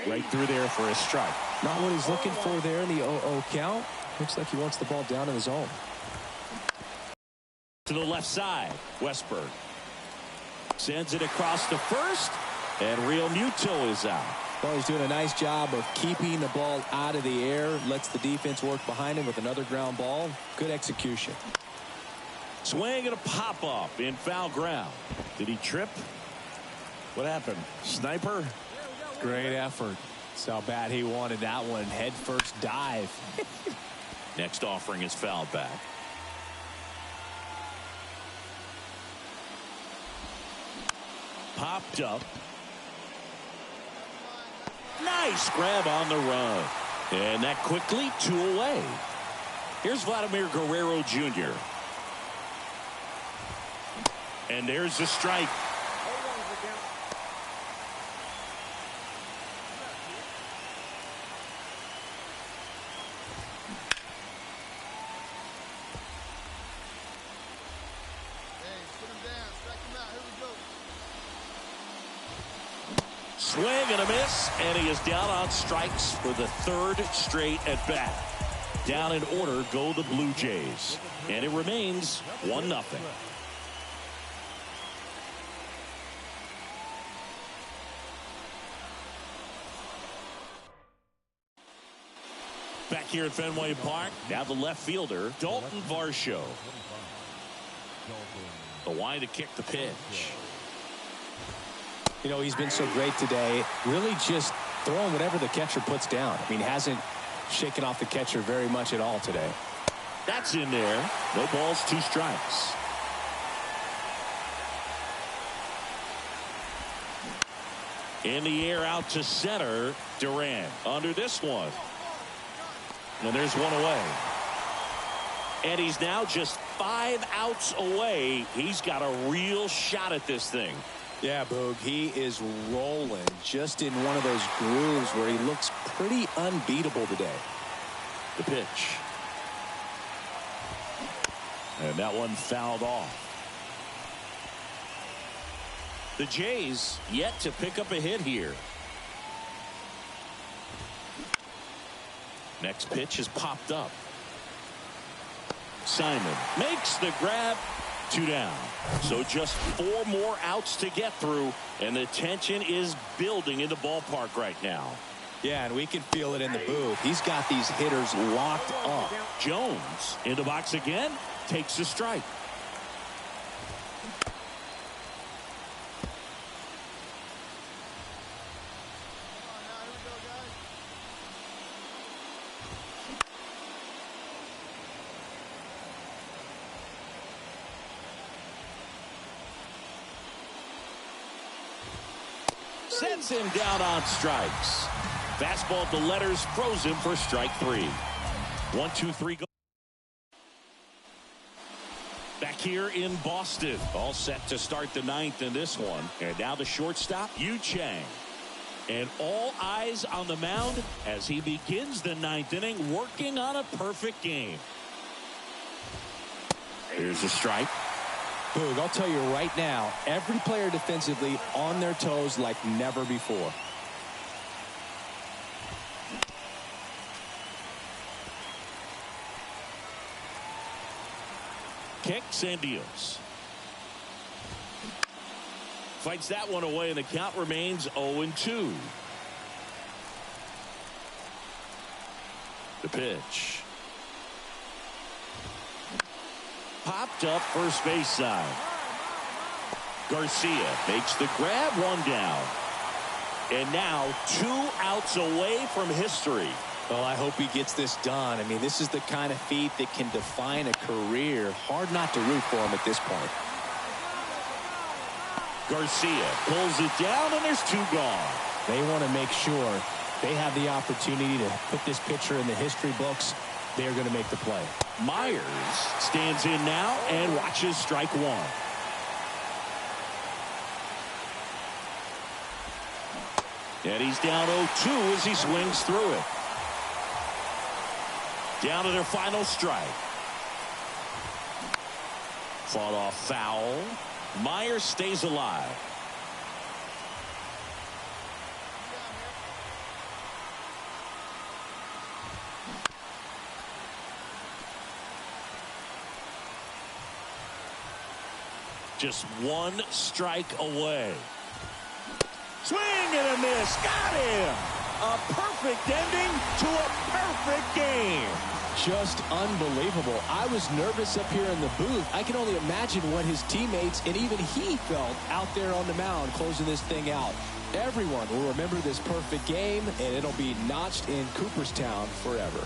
Right through there for a strike. Not what he's looking for there in the 0-0 count. Looks like he wants the ball down in the zone. To the left side, Westberg sends it across to first, and Realmuto is out. Well, he's doing a nice job of keeping the ball out of the air. Lets the defense work behind him with another ground ball. Good execution. Swing and a pop-up in foul ground. Did he trip? What happened? Sniper? Great effort. That's how bad he wanted that one. Head first dive. Next offering is fouled back. Popped up. Nice grab on the run. And that quickly 2 away. Here's Vladimir Guerrero Jr. And there's the strike. Swing and a miss, and he is down on strikes for the third straight at bat. Down in order go the Blue Jays, and it remains 1-0. Back here at Fenway Park, now the left fielder, Dalton Varsho. The line to kick the pitch. You know, he's been so great today, really just throwing whatever the catcher puts down. I mean, hasn't shaken off the catcher very much at all today. That's in there. No balls, 2 strikes. In the air out to center, Duran under this one. And there's one away. And he's now just 5 outs away. He's got a real shot at this thing. Yeah, Boog, he is rolling just in one of those grooves where he looks pretty unbeatable today. The pitch. And that one fouled off. The Jays yet to pick up a hit here. Next pitch is popped up. Simon makes the grab. 2 down. So just 4 more outs to get through, and the tension is building in the ballpark right now. Yeah, and we can feel it in the booth. He's got these hitters locked up. Jones in the box again, takes a strike. Sends him down on strikes. Fastball at the letters, throws him for strike 3. 1, 2, 3 go. Back here in Boston, all set to start the 9th in this one. And now the shortstop, Yu Chang. And all eyes on the mound as he begins the 9th inning, working on a perfect game. Here's a strike. Boog, I'll tell you right now, every player defensively on their toes like never before. Kicks and deals. Fights that one away, and the count remains 0-2. The pitch. Popped up first base side. Garcia makes the grab, 1 down. And now 2 outs away from history. Well, I hope he gets this done. I mean, this is the kind of feat that can define a career. Hard not to root for him at this point. Garcia pulls it down, and there's 2 gone. They want to make sure they have the opportunity to put this pitcher in the history books. They're going to make the play. Myers stands in now and watches strike 1. And he's down 0-2 as he swings through it. Down to their final strike. Fought off foul. Myers stays alive. Just 1 strike away. Swing and a miss. Got him. A perfect ending to a perfect game. Just unbelievable. I was nervous up here in the booth. I can only imagine what his teammates and even he felt out there on the mound closing this thing out. Everyone will remember this perfect game, and it'll be notched in Cooperstown forever.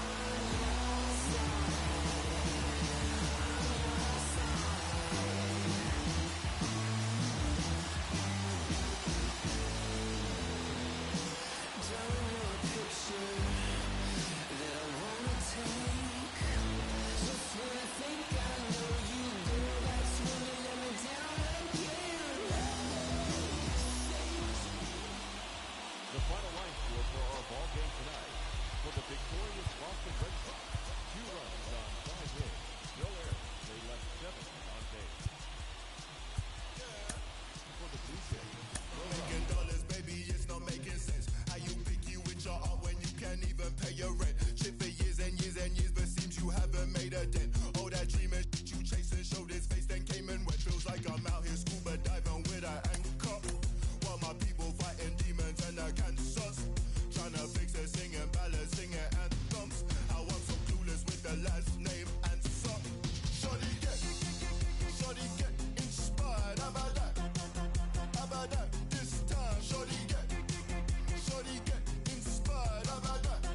The final line score for our ball game tonight. For the victorious Boston Red last name and son. Shorty get inspired. How about that? How about that? This time, shorty get inspired. How about that?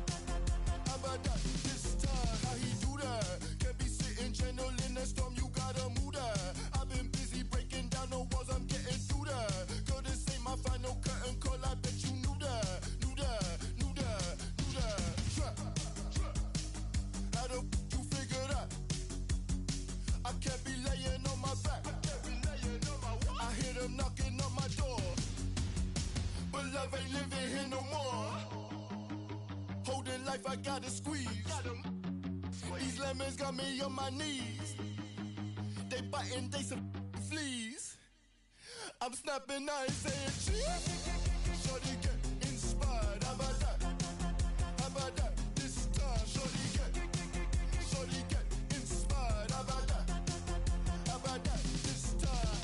How about that? This time, how he do that? Can't be sitting gentle in the storm. You gotta move that. I've been busy breaking down the walls. I'm getting through that. Girl, this ain't my final curtain call. I bet you knew that. How the you figure that? I can't be laying on my back. I hear them knocking on my door, but love ain't living here no more. Holding life, I gotta squeeze. These lemons got me on my knees. They biting, they some fleas. I'm snapping, I ain't saying cheese. Shorty get inspired. How about that? How about that? This time, shorty get inspired. How about that? How about that? This time.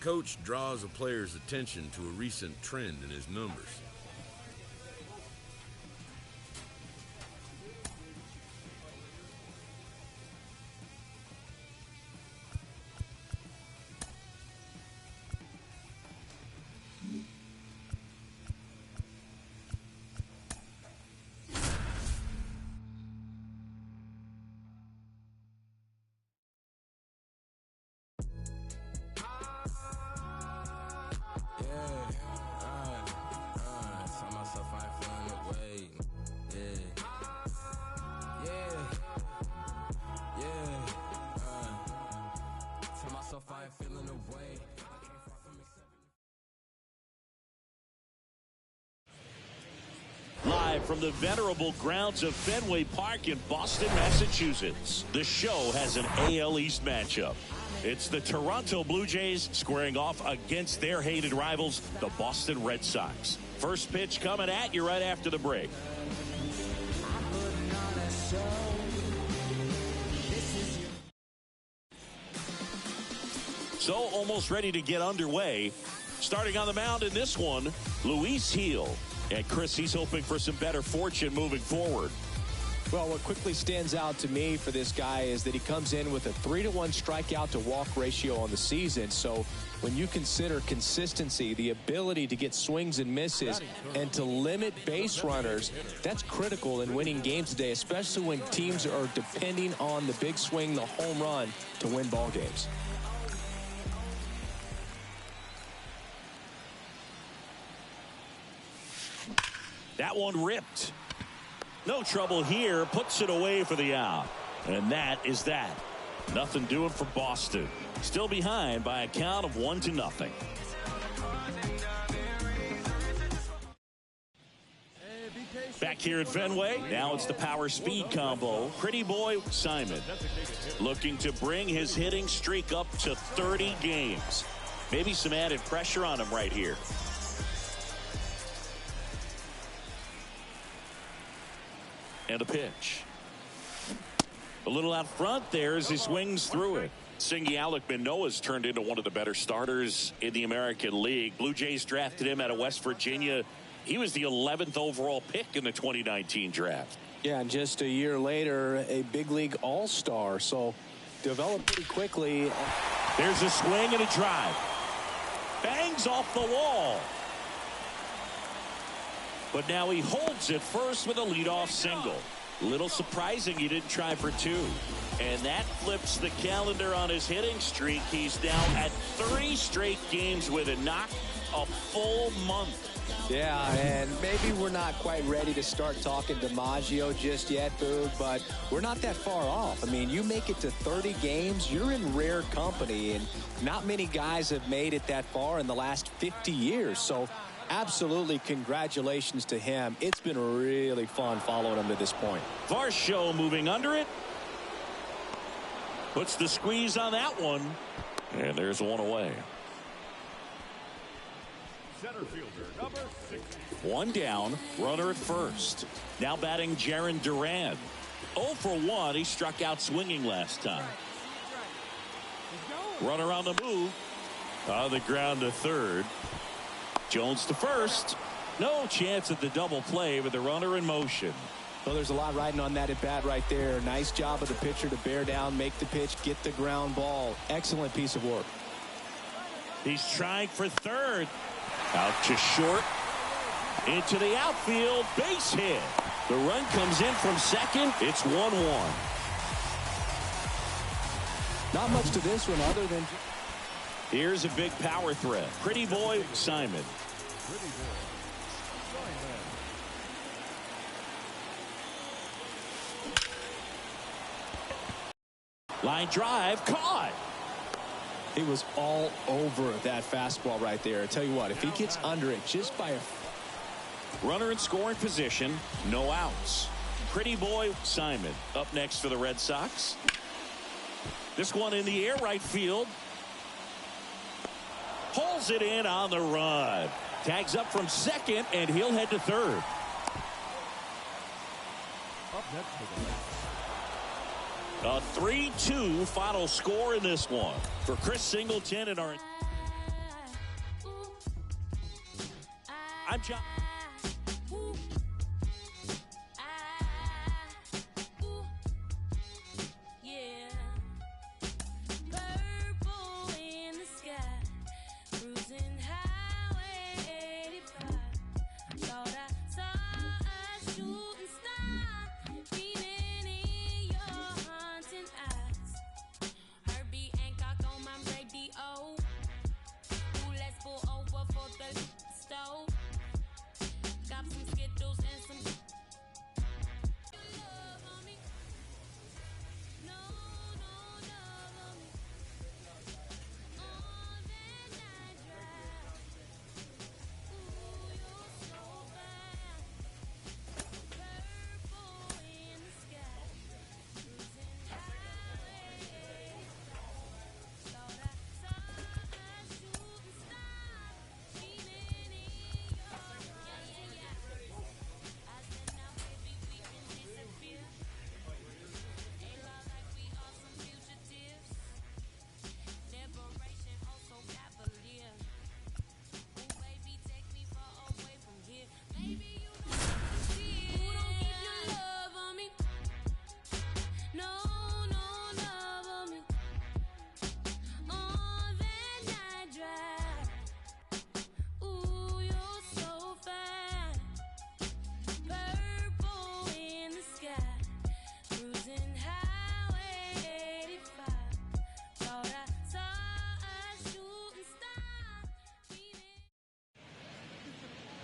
coach draws a player's attention to a recent trend in his numbers. Live from the venerable grounds of Fenway Park in Boston, Massachusetts, the show has an AL East matchup. It's the Toronto Blue Jays squaring off against their hated rivals, the Boston Red Sox. First pitch coming at you right after the break. So almost ready to get underway. Starting on the mound in this one, Luis Gil. And Chris, he's hoping for some better fortune moving forward. Well, what quickly stands out to me for this guy is that he comes in with a 3-to-1 strikeout to walk ratio on the season. So when you consider consistency, the ability to get swings and misses, and to limit base runners, that's critical in winning games today, especially when teams are depending on the big swing, the home run, to win ball games. That one ripped. No trouble here. Puts it away for the out. And that is that. Nothing doing for Boston. Still behind by a count of 1-0. Back here at Fenway, now it's the power speed combo. Pretty boy Simon looking to bring his hitting streak up to 30 games. Maybe some added pressure on him right here. And a pitch. A little out front there as he swings through it. Singy Alec Manoah's turned into one of the better starters in the American League. Blue Jays drafted him out of West Virginia. He was the 11th overall pick in the 2019 draft. Yeah, and just a year later, a big league all-star. So developed pretty quickly. There's a swing and a drive. Bangs off the wall. But now he holds it first with a leadoff single. Little surprising he didn't try for two. And that flips the calendar on his hitting streak. He's now at 3 straight games with a knock, a full month. Yeah, and maybe we're not quite ready to start talking DiMaggio just yet, Boog, but we're not that far off. I mean, you make it to 30 games, you're in rare company, and not many guys have made it that far in the last 50 years. So absolutely congratulations to him. It's been really fun following him to this point. Varsho moving under it. Puts the squeeze on that one. And there's one away. Center fielder, number 60. One down, runner at first. Now batting Jarren Duran. 0 for 1. He struck out swinging last time. Runner on the move. On the ground to third. Jones to first. No chance at the double play with the runner in motion. Well, there's a lot riding on that at bat right there. Nice job of the pitcher to bear down, make the pitch, get the ground ball. Excellent piece of work. He's trying for third. Out to short. Into the outfield. Base hit. The run comes in from second. It's 1-1. Not much to this one other than... Here's a big power threat. Pretty boy Simon. Line drive caught. He was all over that fastball right there. I tell you what, if he gets under it just by a... Runner in scoring position. No outs. Pretty boy Simon up next for the Red Sox. This one in the air right field. Pulls it in on the run. Tags up from second, and he'll head to third. Up next for the A 3-2 final score in this one. For Chris Singleton and our... I'm John.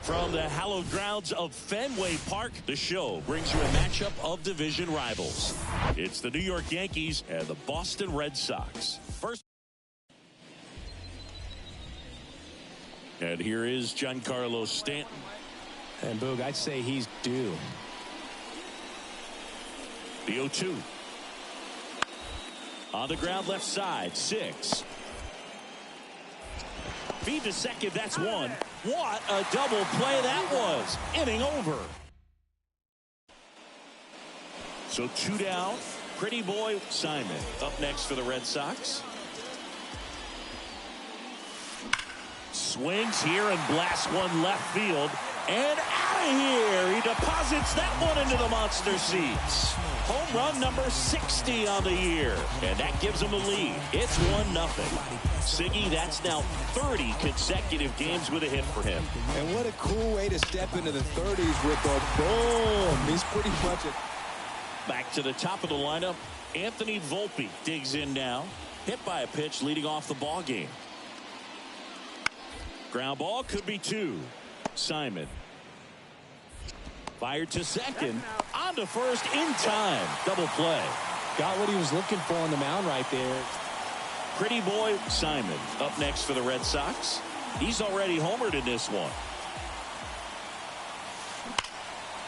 From the hallowed grounds of Fenway Park, the show brings you a matchup of division rivals. It's the New York Yankees and the Boston Red Sox. First, and here is Giancarlo Stanton. And Boog, I'd say he's due. The 0-2. On the ground left side, 6. Feed to second, that's 1. What a double play that was. Inning over. So 2 down. Pretty boy Simon up next for the Red Sox. Swings here and blasts one left field. And out of here. He deposits that one into the monster seats. Home run number 60 on the year. And that gives him the lead. It's 1-0. Siggy, that's now 30 consecutive games with a hit for him. And what a cool way to step into the 30s with a boom. He's pretty much it. Back to the top of the lineup. Anthony Volpe digs in now. Hit by a pitch leading off the ball game. Ground ball could be 2. Simon. Fired to second. On to first in time. Double play. Got what he was looking for on the mound right there. Pretty boy Simon up next for the Red Sox. He's already homered in this one.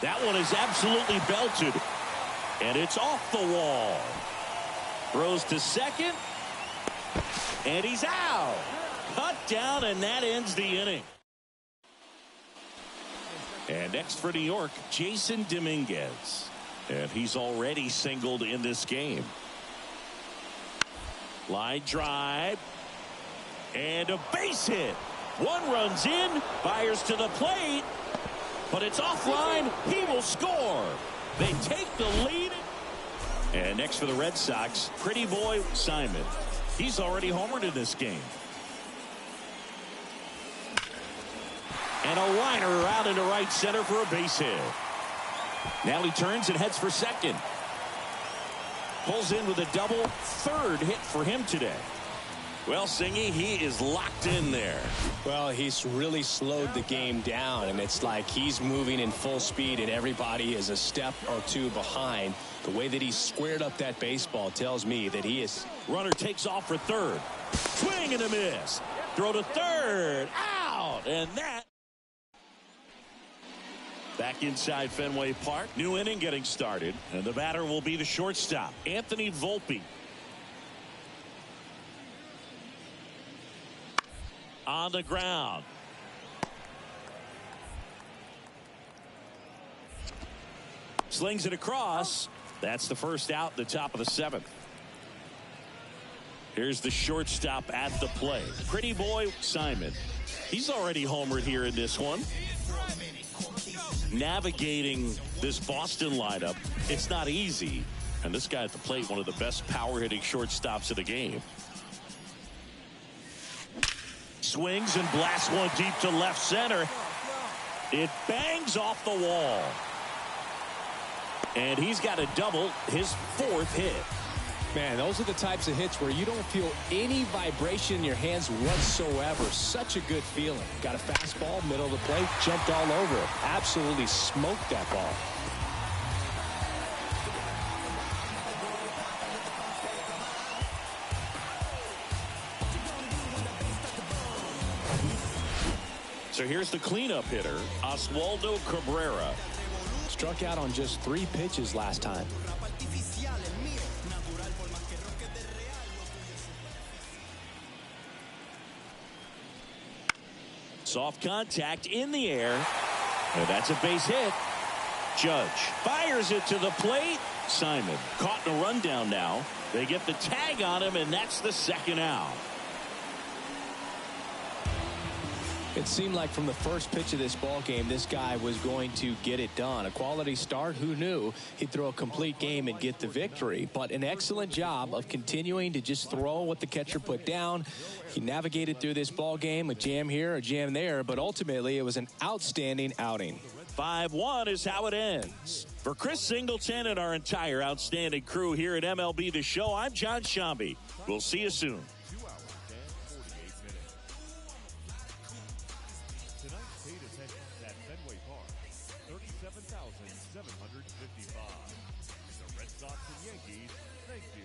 That one is absolutely belted. And it's off the wall. Throws to second. And he's out. Cut down, and that ends the inning. And next for New York, Jason Dominguez. And he's already singled in this game. Line drive. And a base hit. One runs in. Fires to the plate. But it's offline. He will score. They take the lead. And next for the Red Sox, pretty boy Simon. He's already homered in this game. And a liner out into right center for a base hit. Now he turns and heads for second. Pulls in with a double. Third hit for him today. Well, Singy, he is locked in there. Well, he's really slowed the game down, and it's like he's moving in full speed, and everybody is a step or two behind. The way that he squared up that baseball tells me that he is. Runner takes off for third. Swing and a miss. Throw to third. Out. And that. Back inside Fenway Park. New inning getting started. And the batter will be the shortstop, Anthony Volpe. On the ground. Slings it across. That's the first out, the top of the 7th. Here's the shortstop at the plate. Pretty boy Simon. He's already homered here in this one. Navigating this Boston lineup, it's not easy. And this guy at the plate, one of the best power-hitting shortstops of the game. Swings and blasts one deep to left center. It bangs off the wall. And he's got a double, his 4th hit. Man, those are the types of hits where you don't feel any vibration in your hands whatsoever. Such a good feeling. Got a fastball, middle of the plate, jumped all over it. Absolutely smoked that ball. So here's the cleanup hitter, Oswaldo Cabrera. Struck out on just 3 pitches last time. Soft contact in the air. And that's a base hit. Judge fires it to the plate. Simon caught in a rundown now. They get the tag on him, and that's the 2nd out. It seemed like from the first pitch of this ball game, this guy was going to get it done. A quality start. Who knew he'd throw a complete game and get the victory? But an excellent job of continuing to just throw what the catcher put down. He navigated through this ball game, a jam here, a jam there, but ultimately it was an outstanding outing. 5-1 is how it ends. For Chris Singleton and our entire outstanding crew here at MLB The Show, I'm John Shambi. We'll see you soon. 2 hours and 48 minutes. Tonight's paid attendance at Fenway Park, 37,755. The Red Sox and Yankees, thank you.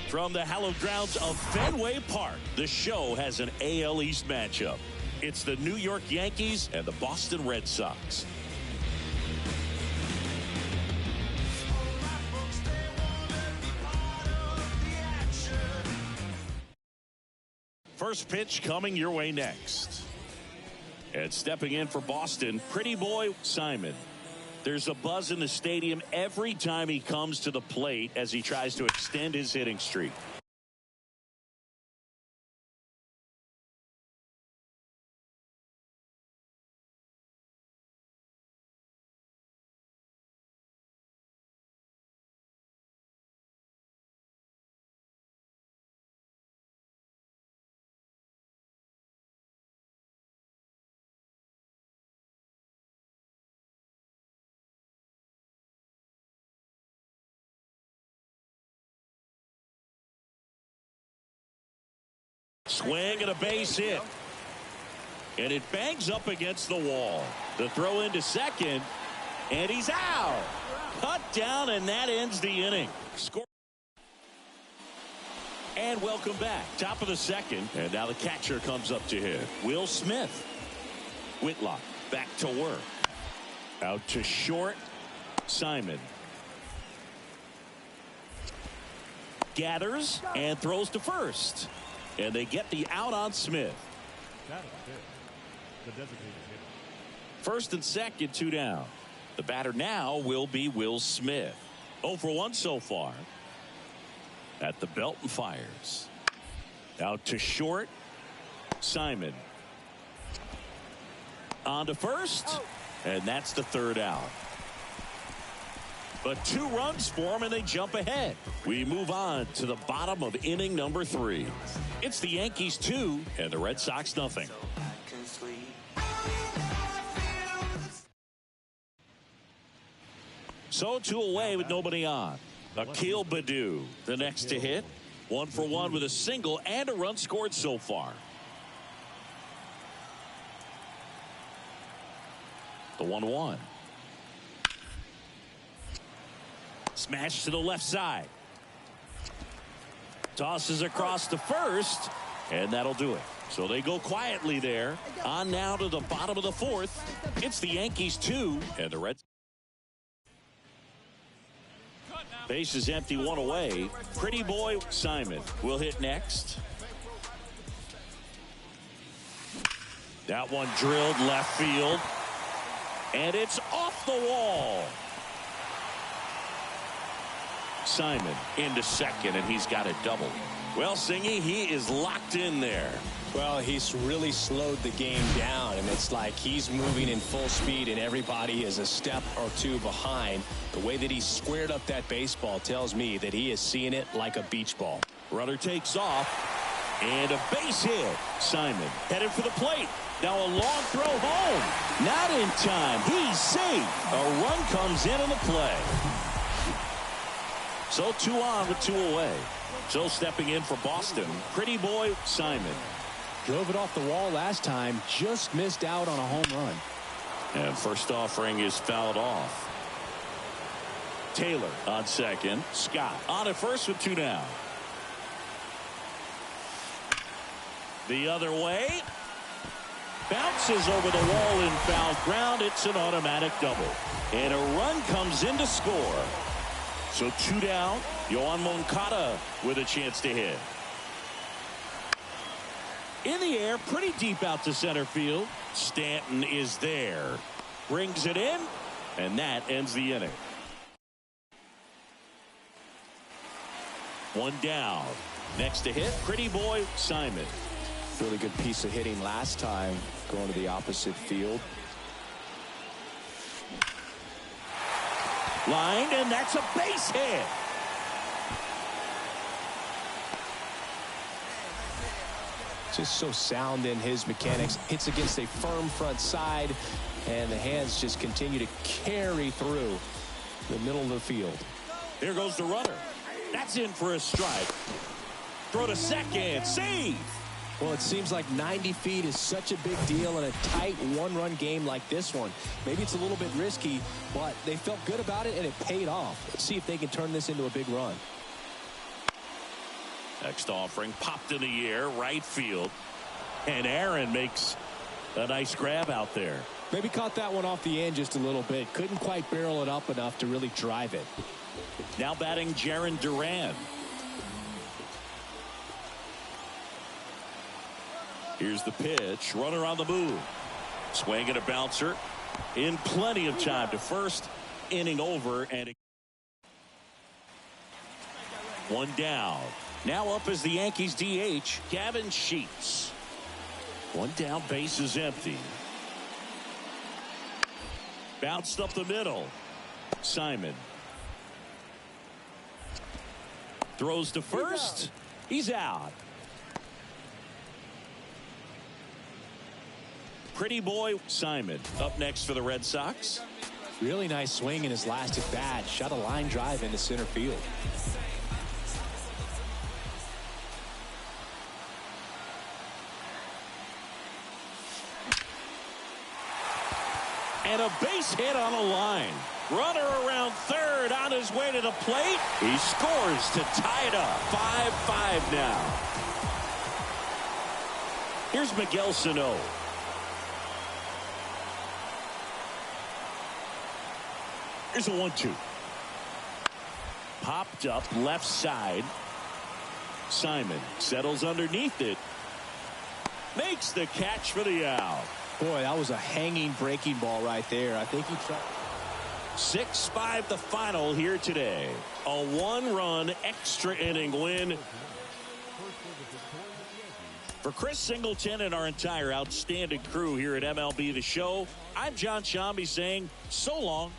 From the hallowed grounds of Fenway Park, the show has an AL East matchup. It's the New York Yankees and the Boston Red Sox. First pitch coming your way next. And stepping in for Boston, pretty boy Simon. There's a buzz in the stadium every time he comes to the plate as he tries to extend his hitting streak. Swing and a base hit. And it bangs up against the wall. The throw into second. And he's out. Cut down, and that ends the inning. Score. And welcome back. Top of the second. And now the catcher comes up to hit. Will Smith. Whitlock back to work. Out to short. Simon. Gathers and throws to first. And they get the out on Smith. That is fifth. The designated hitter. First and second, 2 down. The batter now will be Will Smith. 0 for 1 so far. At the belt and fires. Out to short. Simon. On to first. And that's the 3rd out. But 2 runs for them, and they jump ahead. We move on to the bottom of inning number 3. It's the Yankees 2 and the Red Sox nothing. So 2 away with nobody on. Akil Baddoo, the next to hit. 1 for 1 with a single and a run scored so far. The 1-1. Smash to the left side. Tosses across to first, and that'll do it. So they go quietly there. On now to the bottom of the fourth. It's the Yankees 2 and the Reds. Base is empty, one away. Pretty boy Simon will hit next. That one drilled left field. And it's off the wall. Simon into second, and he's got a double. Well, Singy, he is locked in there. Well, he's really slowed the game down, and it's like he's moving in full speed, and everybody is a step or two behind. The way that he squared up that baseball tells me that he is seeing it like a beach ball. Runner takes off, and a base hit. Simon headed for the plate. Now a long throw home. Not in time. He's safe. A run comes in the play. So 2 on with 2 away. So stepping in for Boston, pretty boy Simon. Drove it off the wall last time, just missed out on a home run. And first offering is fouled off. Taylor on second. Scott on at first with 2 down. The other way. Bounces over the wall in foul ground. It's an automatic double. And a run comes in to score. So 2 down. Yohan Moncada with a chance to hit. In the air, pretty deep out to center field. Stanton is there. Brings it in, and that ends the inning. 1 down. Next to hit, pretty boy Simon. Really good piece of hitting last time, going to the opposite field. Lined, and that's a base hit. Just so sound in his mechanics. Hits against a firm front side, and the hands just continue to carry through the middle of the field. Here goes the runner. That's in for a strike. Throw to second. Save. Well, it seems like 90 feet is such a big deal in a tight one-run game like this one. Maybe it's a little bit risky, but they felt good about it, and it paid off. Let's see if they can turn this into a big run. Next offering popped in the air, right field. And Aaron makes a nice grab out there. Maybe caught that one off the end just a little bit. Couldn't quite barrel it up enough to really drive it. Now batting Jarren Duran. Here's the pitch. Runner on the move. Swing and a bouncer. In plenty of time to first. Inning over. And 1 down. Now up is the Yankees DH, Gavin Sheets. 1 down, base is empty. Bounced up the middle. Simon. Throws to first. He's out. Pretty boy Simon up next for the Red Sox. Really nice swing in his last at bat. Shot a line drive into center field. And a base hit on a line. Runner around third on his way to the plate. He scores to tie it up. 5-5 now. Here's Miguel Sano. Here's a 1-2. Popped up left side. Simon settles underneath it. Makes the catch for the out. Boy, that was a hanging breaking ball right there. I think he tried. 6-5 the final here today. A 1-run extra inning win. For Chris Singleton and our entire outstanding crew here at MLB The Show, I'm John Shambi saying so long.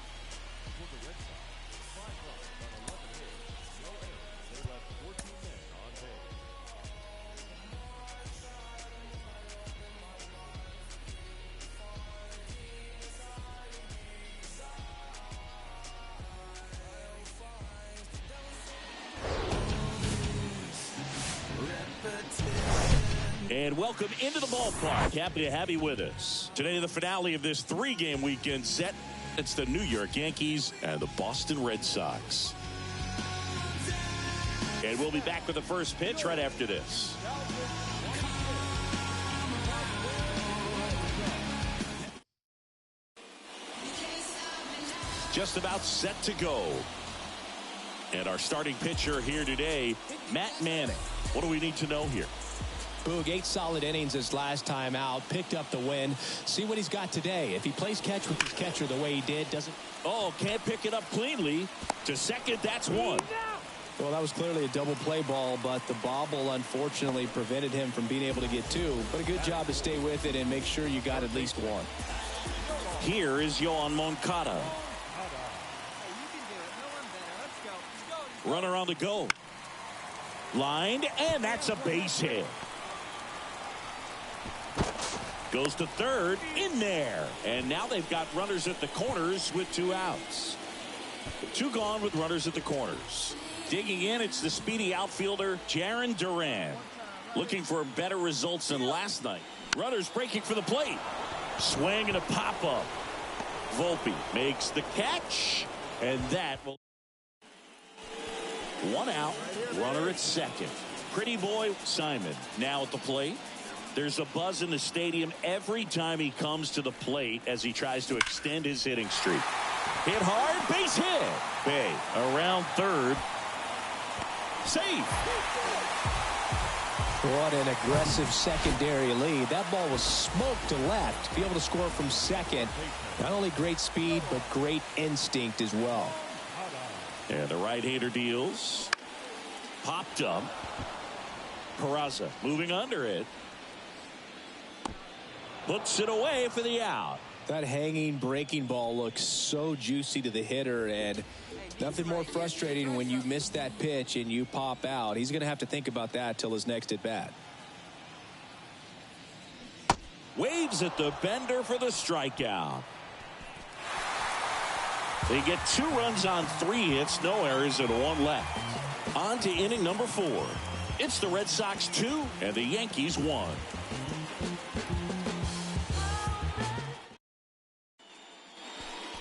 And welcome into the ballpark. Happy to have you with us. Today, the finale of this 3-game weekend set. It's the New York Yankees and the Boston Red Sox. And we'll be back with the first pitch right after this. Just about set to go. And our starting pitcher here today, Matt Manning. What do we need to know here? Boog, 8 solid innings his last time out. Picked up the win. See what he's got today. If he plays catch with his catcher the way he did, doesn't... Oh, can't pick it up cleanly. To second, that's one. Well, that was clearly a double play ball, but the bobble unfortunately prevented him from being able to get 2. But a good job to stay with it and make sure you got at least 1. Here is Yohan Moncada. Runner on the go. Lined, and that's a base hit. Goes to third, in there. And now they've got runners at the corners with 2 outs. 2 gone with runners at the corners. Digging in, it's the speedy outfielder, Jarren Duran. Looking for better results than last night. Runners breaking for the plate. Swing and a pop-up. Volpe makes the catch, and that will... 1 out, runner at second. Pretty boy Simon now at the plate. There's a buzz in the stadium every time he comes to the plate as he tries to extend his hitting streak. Hit hard, base hit. Bay around third. Safe. What an aggressive secondary lead. That ball was smoked to left. To be able to score from second. Not only great speed, but great instinct as well. And the right-hander deals. Popped up. Peraza moving under it. Puts it away for the out. That hanging breaking ball looks so juicy to the hitter, and nothing more frustrating when you miss that pitch and you pop out. He's going to have to think about that till his next at bat. Waves at the bender for the strikeout. They get 2 runs on 3 hits, no errors, and 1 left. On to inning number 4. It's the Red Sox 2 and the Yankees 1.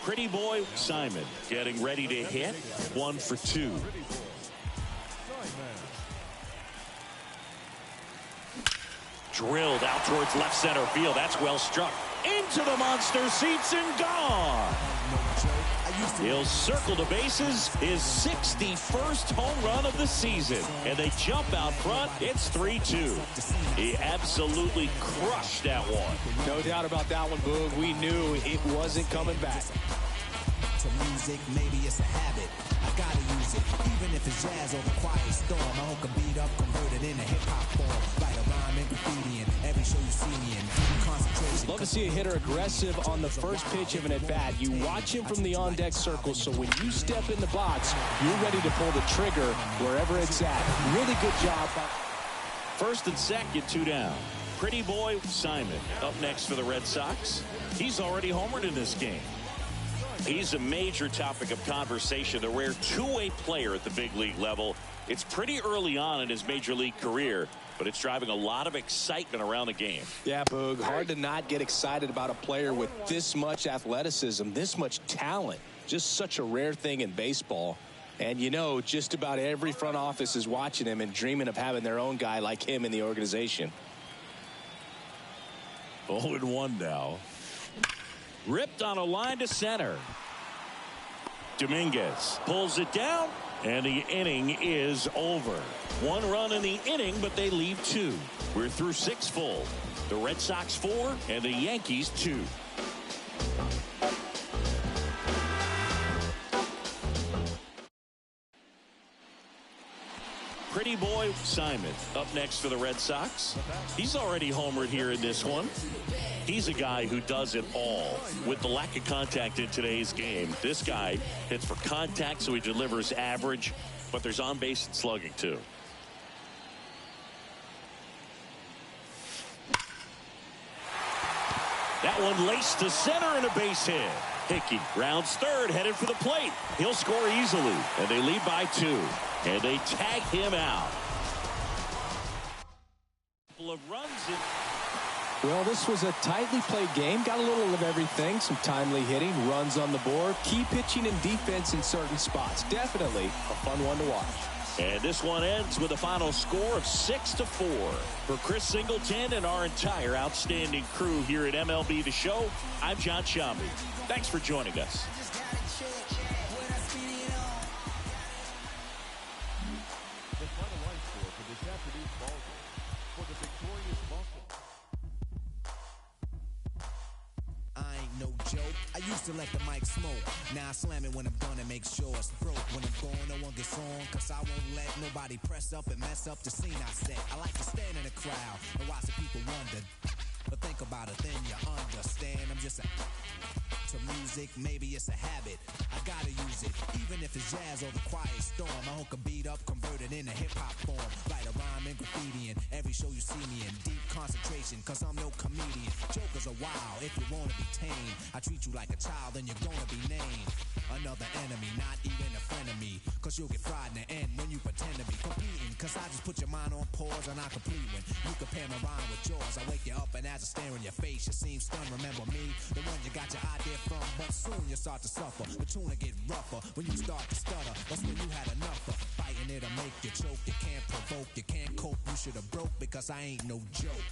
Pretty boy Simon getting ready to hit. 1 for 2. Drilled out towards left center field. That's well struck. Into the monster seats and gone. He'll circle the bases. His 61st home run of the season. And they jump out front. It's 3-2. He absolutely crushed that one. No doubt about that one, Boog. We knew it wasn't coming back. To music, maybe it's a habit. I gotta use it, even if it's jazz or the quiet storm. I hope can beat up, converted into hip-hop form. Write a rhyme and graffiti in every show you see me in. Concentration. Love to see a hitter aggressive on the first pitch of an at-bat. You watch him from the on-deck circle, so when you step in the box, you're ready to pull the trigger wherever it's at. Really good job. First and second, 2 down. Pretty boy Simon up next for the Red Sox. He's already homered in this game. He's a major topic of conversation, a rare two-way player at the big league level. It's pretty early on in his major league career, but it's driving a lot of excitement around the game. Yeah, Boog, hard to not get excited about a player with this much athleticism, this much talent. Just such a rare thing in baseball. And you know, just about every front office is watching him and dreaming of having their own guy like him in the organization. 0-1 now. Ripped on a line to center. Dominguez pulls it down, and the inning is over. 1 run in the inning, but they leave 2. We're through 6 full. The Red Sox 4 and the Yankees 2. Pretty boy Simon up next for the Red Sox. He's already homered here in this one. He's a guy who does it all. With the lack of contact in today's game, this guy hits for contact, so he delivers average, but there's on base and slugging too. That one laced to center and a base hit. Hickey rounds third, headed for the plate. He'll score easily, and they lead by 2. And they tag him out. Couple of runs in. Well, this was a tightly played game. Got a little of everything. Some timely hitting, runs on the board, key pitching and defense in certain spots. Definitely a fun one to watch. And this one ends with a final score of 6-4. For Chris Singleton and our entire outstanding crew here at MLB The Show, I'm John Shambi. Thanks for joining us. The final line score for this afternoon's ball game. For the victorious Boston. I ain't no joke. I used to let the mic smoke. Now I slam it when I'm done and make sure it's broke. When I'm gone, no one gets on, cause I won't let nobody press up and mess up the scene I set. I like to stand in the crowd and watch the people wonder. But think about it, then you understand. I'm just to music, maybe it's a habit. I gotta use it, even if it's jazz or the quiet storm. I hook a beat up, convert it into hip-hop form. Write a rhyme and graffiti in every show you see me in. Deep concentration, cause I'm no comedian. Jokers are wild, if you wanna be tame. I treat you like a child, then you're gonna be named another enemy, not even a friend of me. Cause you'll get fried in the end when you pretend to be competing. Cause I just put your mind on pause and I complete when you compare my rhyme with yours. I wake you up and as I stare in your face, you seem stunned. Remember me, the one you got your idea from. But soon you start to suffer. The tune will get rougher when you start to stutter. That's when you had enough of fighting it'll make you choke. You can't provoke, you can't cope. You should have broke because I ain't no joke.